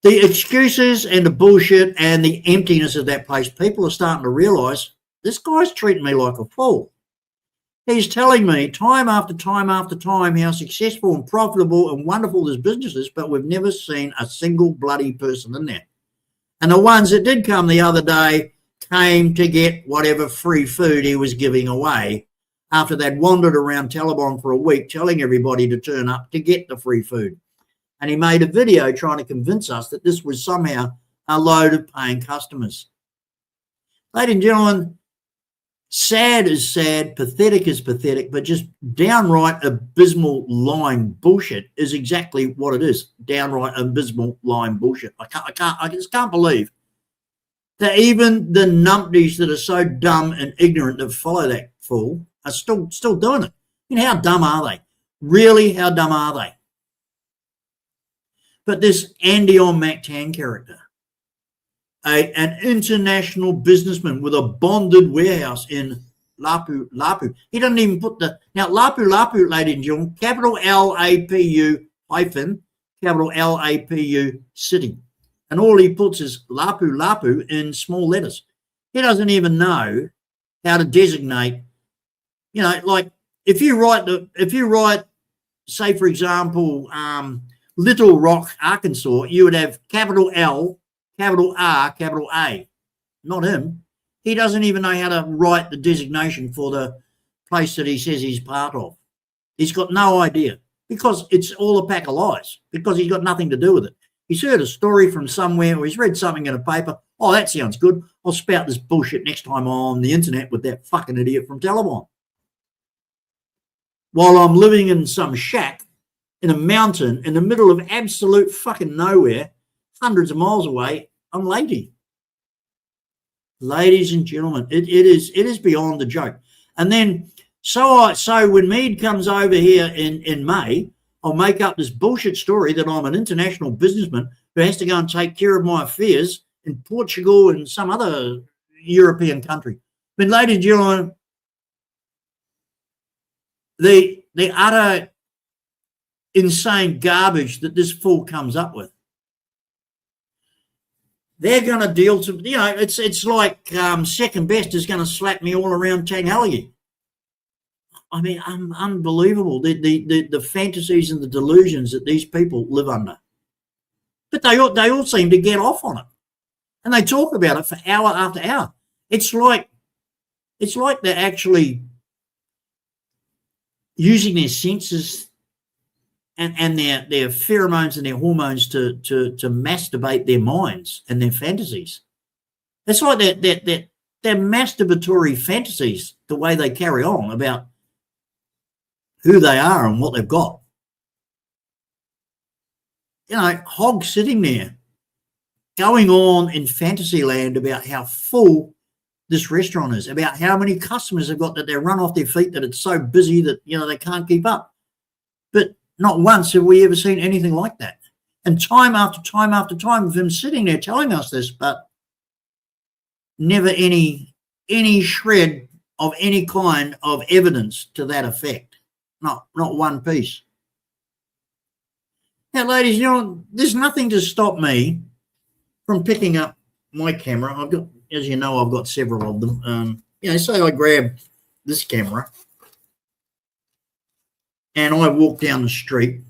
The excuses and the bullshit and the emptiness of that place, people are starting to realise this guy's treating me like a fool. He's telling me time after time after time how successful and profitable and wonderful this business is, but we've never seen a single bloody person in there. And the ones that did come the other day came to get whatever free food he was giving away after they'd wandered around Taliban for a week telling everybody to turn up to get the free food. And he made a video trying to convince us that this was somehow a load of paying customers. Ladies and gentlemen, sad is sad, pathetic is pathetic, but just downright abysmal lying bullshit is exactly what it is. Downright abysmal lying bullshit. I just can't believe that even the numpties that are so dumb and ignorant that follow that fool are still doing it. I mean, how dumb are they? Really, how dumb are they? But this Andy on Mactan character, an international businessman with a bonded warehouse in Lapu. He doesn't even put now Lapu, ladies and gentlemen, capital L-A-P-U hyphen, capital L-A-P-U city. And all he puts is Lapu in small letters. He doesn't even know how to designate, you know, like if you write, say, for example, Little Rock, Arkansas, you would have capital L, capital R, capital A. Not him. He doesn't even know how to write the designation for the place that he says he's part of. He's got no idea because it's all a pack of lies because he's got nothing to do with it. He's heard a story from somewhere or he's read something in a paper. Oh, that sounds good. I'll spout this bullshit next time I'm on the internet with that fucking idiot from Taliban. While I'm living in some shack in a mountain in the middle of absolute fucking nowhere, hundreds of miles away, I'm lady. Ladies and gentlemen, it is beyond the joke. And then so when Mead comes over here in May, I'll make up this bullshit story that I'm an international businessman who has to go and take care of my affairs in Portugal and some other European country. But ladies and gentlemen, the utter insane garbage that this fool comes up with. They're going to deal to, you know, it's like second best is going to slap me all around Tangalgi. I mean, unbelievable, the fantasies and the delusions that these people live under. But they all seem to get off on it. And they talk about it for hour after hour. It's like they're actually using their senses and their pheromones and their hormones to masturbate their minds and their fantasies. It's like they're masturbatory fantasies, the way they carry on about who they are and what they've got. You know, Hog sitting there going on in fantasy land about how full this restaurant is, about how many customers they've got that they run off their feet, that it's so busy that, you know, they can't keep up. But not once have we ever seen anything like that. And time after time after time of him sitting there telling us this, but never any shred of any kind of evidence to that effect. Not one piece. Now, ladies, you know, there's nothing to stop me from picking up my camera. I've got, as you know, I've got several of them. You know, say I grab this camera and I walk down the street.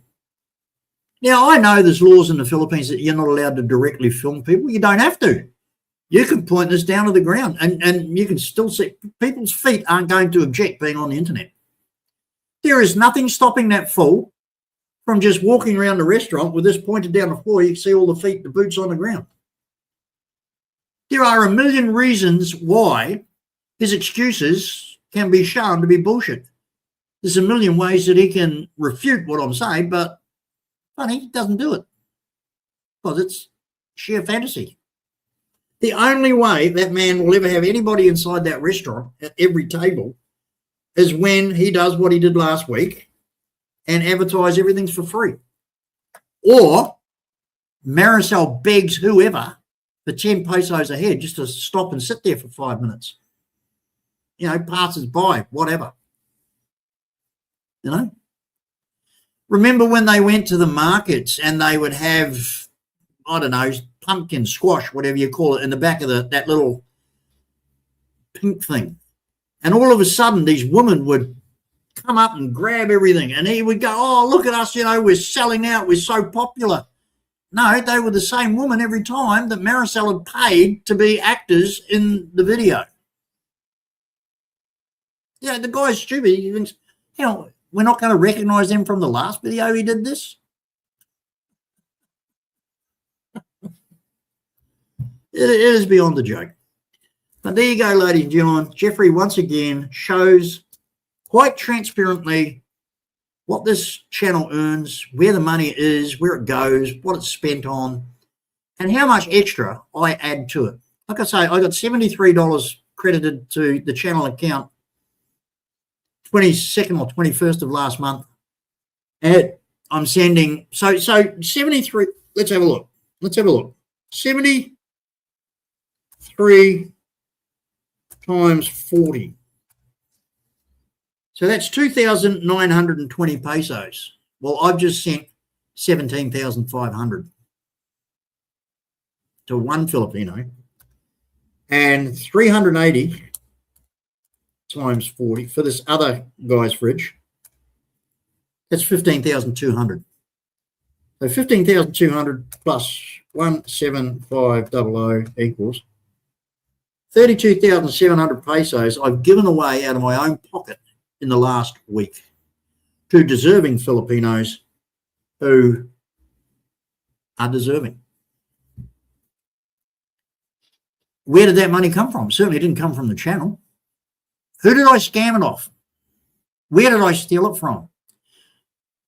Now, I know there's laws in the Philippines that you're not allowed to directly film people. You don't have to. You can point this down to the ground and you can still see people's feet aren't going to object being on the internet. There is nothing stopping that fool from just walking around the restaurant with this pointed down the floor. You can see all the feet, the boots on the ground. There are a million reasons why his excuses can be shown to be bullshit. There's a million ways that he can refute what I'm saying, but funny, he doesn't do it because it's sheer fantasy. The only way that man will ever have anybody inside that restaurant at every table is when he does what he did last week and advertise everything's for free. Or Marisol begs whoever for 10 pesos a head just to stop and sit there for 5 minutes. You know, passes by, whatever. You know? Remember when they went to the markets and they would have, I don't know, pumpkin, squash, whatever you call it, in the back of that little pink thing. And all of a sudden, these women would come up and grab everything. And he would go, oh, look at us, you know, we're selling out. We're so popular. No, they were the same woman every time that Marisol had paid to be actors in the video. Yeah, the guy's stupid. He thinks, you know, we're not going to recognise them from the last video he did this. It is beyond the joke. But there you go, ladies and gentlemen. Jeffrey once again shows quite transparently what this channel earns, where the money is, where it goes, what it's spent on, and how much extra I add to it. Like I say, I got $73 credited to the channel account 22nd or 21st of last month. And I'm sending, so 73, let's have a look. 73 times 40. So that's 2,920 pesos. Well, I've just sent 17,500 to one Filipino, and 380 times 40 for this other guy's fridge. That's 15,200. So 15,200 plus 17500 equals 32,700 pesos I've given away out of my own pocket in the last week to deserving Filipinos who are deserving. Where did that money come from? Certainly didn't come from the channel. Who did I scam it off? Where did I steal it from?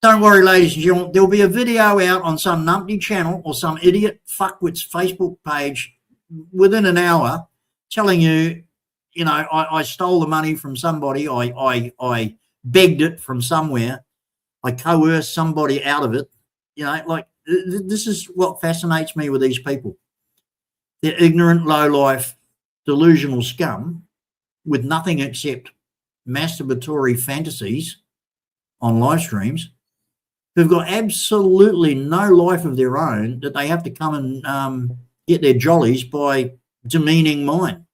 Don't worry, ladies and gentlemen, there'll be a video out on some numpty channel or some idiot fuckwit's Facebook page within an hour telling you, you know, I stole the money from somebody, I begged it from somewhere, I coerced somebody out of it. You know, like, this is what fascinates me with these people. They're ignorant, low-life, delusional scum with nothing except masturbatory fantasies on live streams who've got absolutely no life of their own, that they have to come and get their jollies by demeaning mine.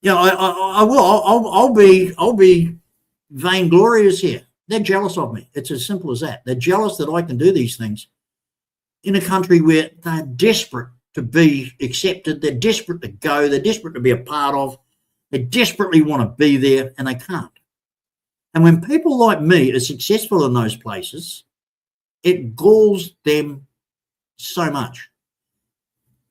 You know, I'll be vainglorious here. They're jealous of me. It's as simple as that. They're jealous that I can do these things in a country where they're desperate to be accepted. They're desperate to go. They're desperate to be a part of. They desperately want to be there, and they can't. And when people like me are successful in those places, it galls them so much.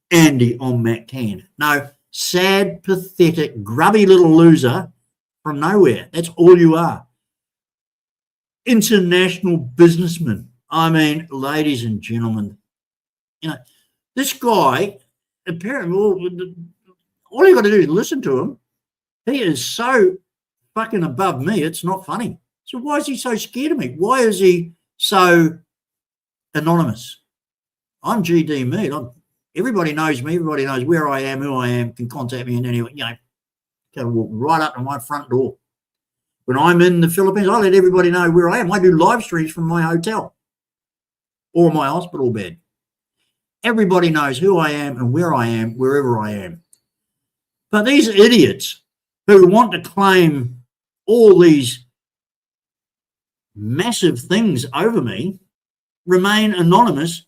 Andy on Mac 10. No, sad, pathetic, grubby little loser from nowhere. That's all you are. International businessman. I mean, ladies and gentlemen, you know, this guy, apparently, all you got to do is listen to him. He is so fucking above me, it's not funny. So why is he so scared of me? Why is he so anonymous? I'm GD Mead. Everybody knows me. Everybody knows where I am, who I am, can contact me in any way. You know, can walk right up to my front door. When I'm in the Philippines, I let everybody know where I am. I do live streams from my hotel or my hospital bed. Everybody knows who I am and where I am, wherever I am. But these idiots who want to claim all these massive things over me remain anonymous,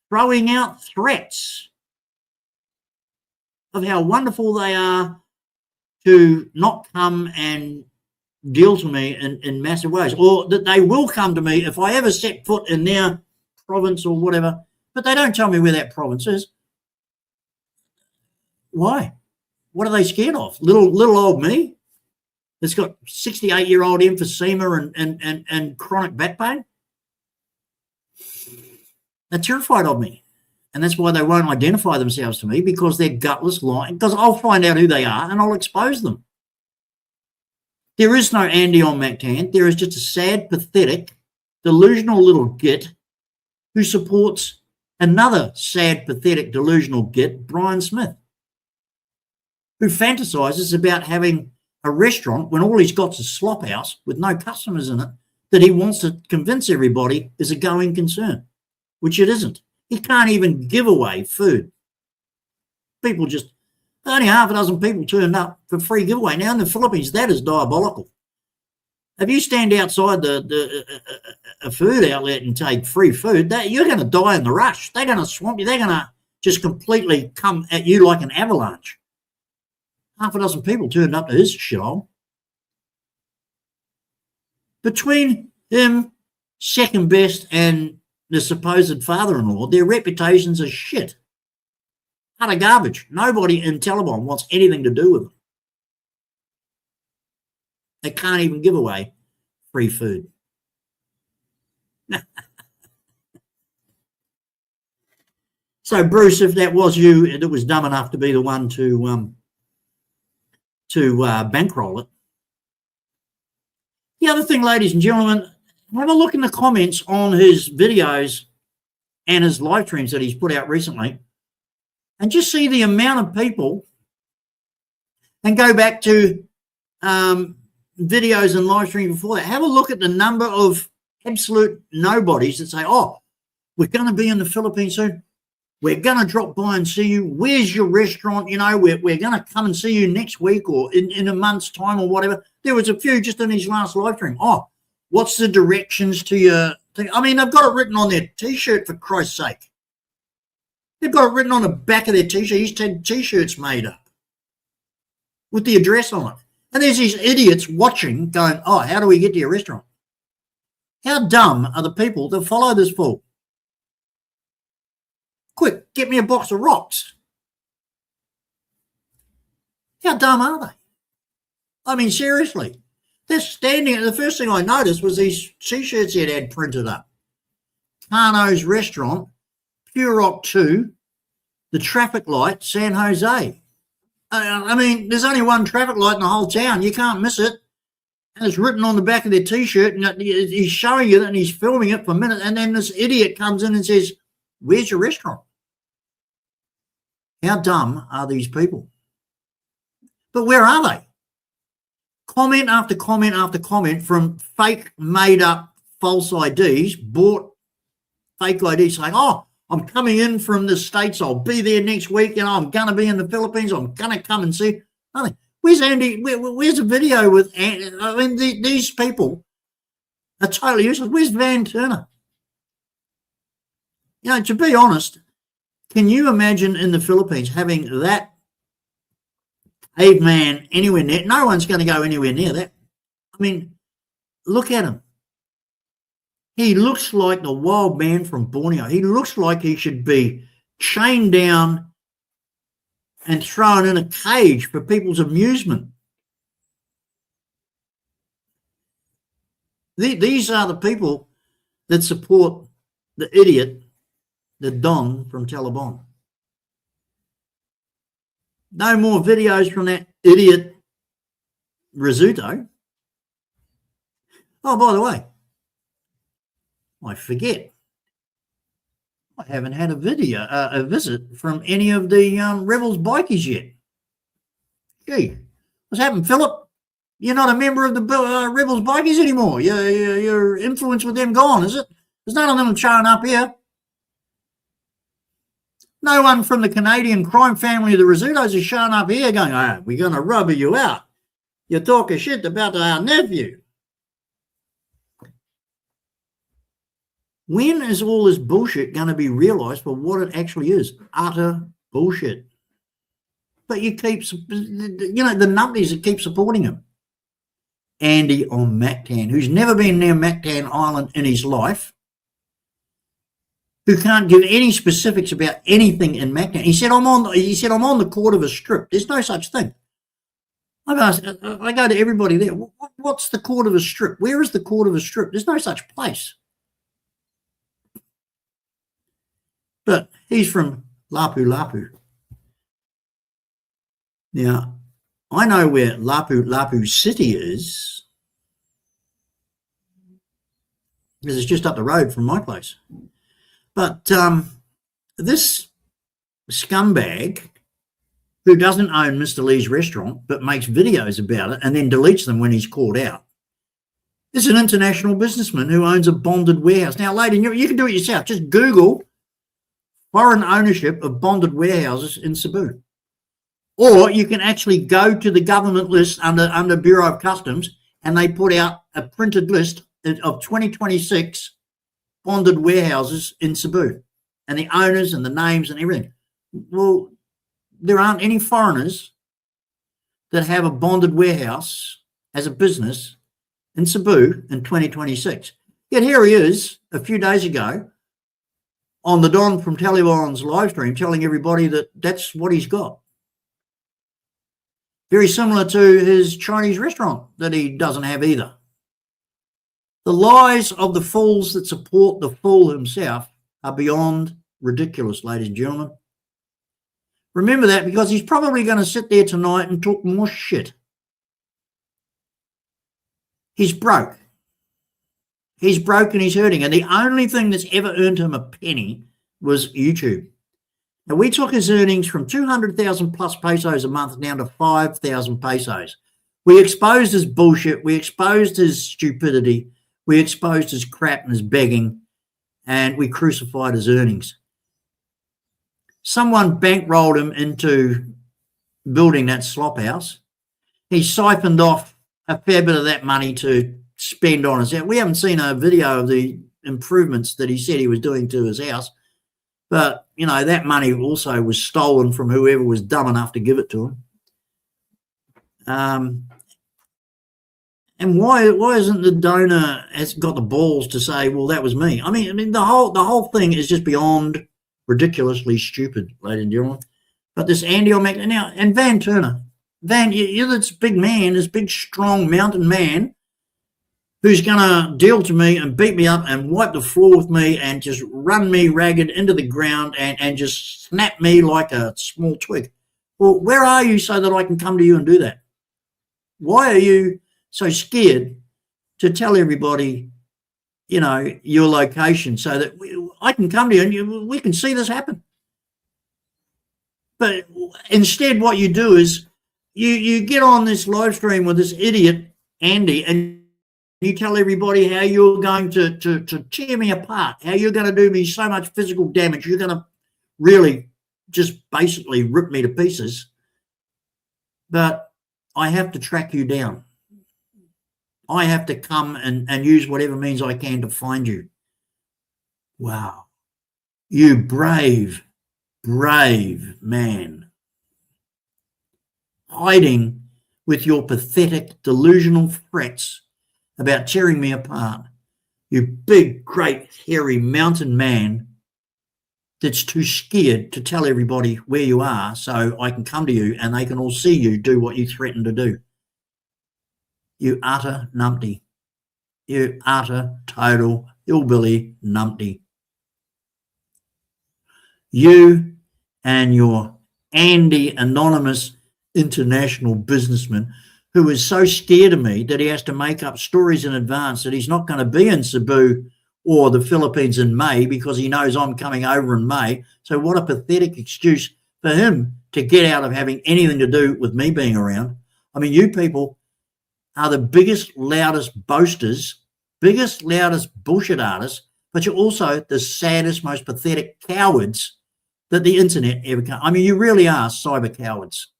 throwing out threats of how wonderful they are to not come and deal to me in massive ways, or that they will come to me if I ever set foot in their province or whatever, but they don't tell me where that province is. Why? What are they scared of? Little old me that's got 68-year-old emphysema and chronic back pain? They're terrified of me. And that's why they won't identify themselves to me, because they're gutless lying, because I'll find out who they are and I'll expose them. There is no Andy on MacTan. There is just a sad, pathetic, delusional little git who supports Another sad, pathetic, delusional git, Brian Smith, who fantasizes about having a restaurant when all he's got is a slop house with no customers in it that he wants to convince everybody is a going concern, which it isn't. He can't even give away food. People just, only half a dozen people turned up for free giveaway. Now in the Philippines, that is diabolical. If you stand outside a food outlet and take free food, you're going to die in the rush. They're going to swamp you. They're going to just completely come at you like an avalanche. Half a dozen people turned up to his shithole. Between him, second best, and the supposed father-in-law, their reputations are shit. Utter garbage. Nobody in Taliban wants anything to do with them. They can't even give away free food. So, Bruce, if that was you that was dumb enough to be the one to bankroll it. The other thing, ladies and gentlemen, have a look in the comments on his videos and his live streams that he's put out recently, and just see the amount of people, and go back to videos and live streams before that. Have a look at the number of absolute nobodies that say, oh, we're going to be in the Philippines soon. We're going to drop by and see you. Where's your restaurant? You know, we're going to come and see you next week or in a month's time or whatever. There was a few just in his last live stream. Oh, what's the directions to your thing? I mean, they've got it written on their T-shirt, for Christ's sake. They've got it written on the back of their T-shirt. He's had T-shirts made up with the address on it. And there's these idiots watching going, oh, how do we get to your restaurant? How dumb are the people that follow this fool? Quick, get me a box of rocks. How dumb are they? I mean, seriously. They're standing, the first thing I noticed was these T-shirts he had printed up. Carno's Restaurant, Pure Rock 2, the traffic light, San Jose. I mean, there's only one traffic light in the whole town. You can't miss it. And it's written on the back of their T-shirt, and he's showing you it, and he's filming it for a minute, and then this idiot comes in and says, where's your restaurant? How dumb are these people? But where are they? Comment after comment after comment from fake, made-up, false IDs, bought fake IDs saying, oh, I'm coming in from the States. I'll be there next week. You know, I'm going to be in the Philippines. I'm going to come and see. Nothing. Where's Andy? Where's the video with Andy? I mean, these people are totally useless. Where's Van Turner? You know, to be honest, can you imagine in the Philippines having that caveman anywhere near? No one's going to go anywhere near that. I mean, look at him. He looks like the wild man from Borneo. He looks like he should be chained down and thrown in a cage for people's amusement. These are the people that support the idiot, the Don from Taliban. No more videos from that idiot Rizzuto. Oh, by the way, I forget. I haven't had a visit from any of the Rebels bikies yet. Gee, what's happened, Philip? You're not a member of the Rebels bikies anymore. Your influence with them gone, is it? There's none of them showing up here. No one from the Canadian crime family of the Rizzutos is showing up here going, oh, we're going to rubber you out. You're talking shit about our nephew. When is all this bullshit going to be realised for what it actually is? Utter bullshit. But you keep, you know, the numpties that keep supporting him. Andy on Mactan, who's never been near Mactan Island in his life, who can't give any specifics about anything in Mactan. He said, I'm on the court of a strip. There's no such thing. I go to everybody there. What's the court of a strip? Where is the court of a strip? There's no such place. But he's from Lapu-Lapu. Now, I know where Lapu-Lapu City is because it's just up the road from my place. But this scumbag who doesn't own Mr. Lee's restaurant but makes videos about it and then deletes them when he's caught out is an international businessman who owns a bonded warehouse. Now, lady, you can do it yourself. Just Google foreign ownership of bonded warehouses in Cebu. Or you can actually go to the government list under Bureau of Customs, and they put out a printed list of 2026 bonded warehouses in Cebu and the owners and the names and everything. Well, there aren't any foreigners that have a bonded warehouse as a business in Cebu in 2026. Yet here he is a few days ago on the Don from Taliban's live stream telling everybody that that's what he's got. Very similar to his Chinese restaurant that he doesn't have either. The lies of the fools that support the fool himself are beyond ridiculous, ladies and gentlemen. Remember that, because he's probably going to sit there tonight and talk more shit. He's broke. He's broke and he's hurting. And the only thing that's ever earned him a penny was YouTube. Now, we took his earnings from 200,000 plus pesos a month down to 5,000 pesos. We exposed his bullshit. We exposed his stupidity. We exposed his crap and his begging. And we crucified his earnings. Someone bankrolled him into building that slop house. He siphoned off a fair bit of that money to spend on his house. We haven't seen a video of the improvements that he said he was doing to his house. But, you know, that money also was stolen from whoever was dumb enough to give it to him. And why isn't the donor has got the balls to say, well, that was me? I mean, the whole thing is just beyond ridiculously stupid, ladies and gentlemen. But this Andy O'Mac now, and Van Turner, you're this big man, this big, strong mountain man who's going to deal to me and beat me up and wipe the floor with me and just run me ragged into the ground and just snap me like a small twig. Well, where are you so that I can come to you and do that? Why are you so scared to tell everybody, you know, your location so that I can come to you and we can see this happen? But instead what you do is you get on this live stream with this idiot, Andy, and you tell everybody how you're going to tear me apart, how you're going to do me so much physical damage. You're going to really just basically rip me to pieces. But I have to track you down. I have to come and use whatever means I can to find you. Wow. You brave, brave man. Hiding with your pathetic, delusional threats about tearing me apart. You big, great, hairy mountain man that's too scared to tell everybody where you are so I can come to you and they can all see you do what you threaten to do. You utter numpty. You utter, total, hillbilly numpty. You and your Andy Anonymous international businessman who is so scared of me that he has to make up stories in advance that he's not going to be in Cebu or the Philippines in May because he knows I'm coming over in May. So what a pathetic excuse for him to get out of having anything to do with me being around. I mean, you people are the biggest, loudest boasters, biggest, loudest bullshit artists, but you're also the saddest, most pathetic cowards that the internet ever can. I mean, you really are cyber cowards.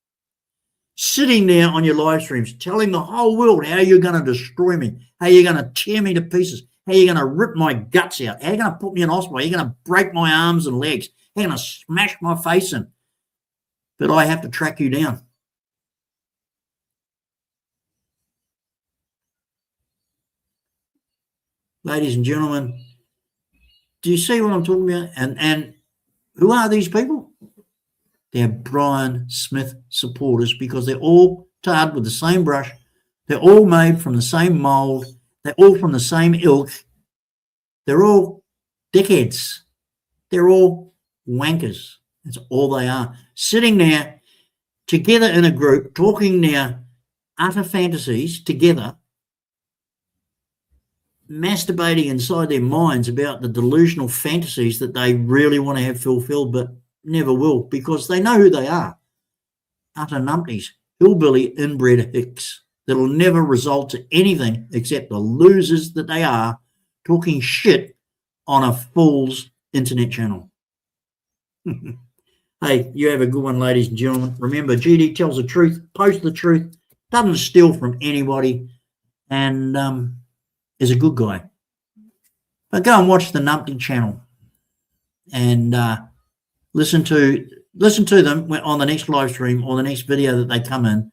Sitting there on your live streams, telling the whole world how you're going to destroy me, how you're going to tear me to pieces, how you're going to rip my guts out, how you're going to put me in hospital, how you're going to break my arms and legs, how you're going to smash my face in. But I have to track you down. Ladies and gentlemen, do you see what I'm talking about? And who are these people? They're Brian Smith supporters because they're all tarred with the same brush. They're all made from the same mold. They're all from the same ilk. They're all dickheads. They're all wankers. That's all they are. Sitting there together in a group, talking their utter fantasies together masturbating inside their minds about the delusional fantasies that they really want to have fulfilled but never will, because they know who they are. Utter numpties, hillbilly inbred hicks that'll never result to anything except the losers that they are, talking shit on a fool's internet channel. Hey, you have a good one, ladies and gentlemen. Remember, GD tells the truth, posts the truth, doesn't steal from anybody, and is a good guy. But go and watch the Numpty channel and listen to them on the next live stream or the next video that they come in,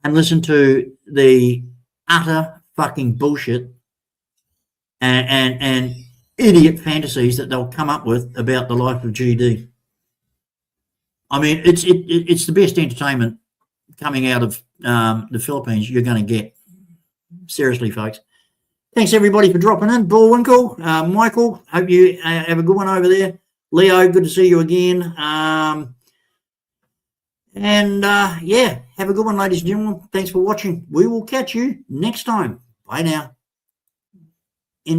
and listen to the utter fucking bullshit and idiot fantasies that they'll come up with about the life of GD. I mean, it's the best entertainment coming out of the Philippines you're going to get. Seriously, folks. Thanks, everybody, for dropping in. Bullwinkle, Michael, hope you have a good one over there. Leo, good to see you again. Yeah, have a good one, ladies and gentlemen. Thanks for watching. We will catch you next time. Bye now.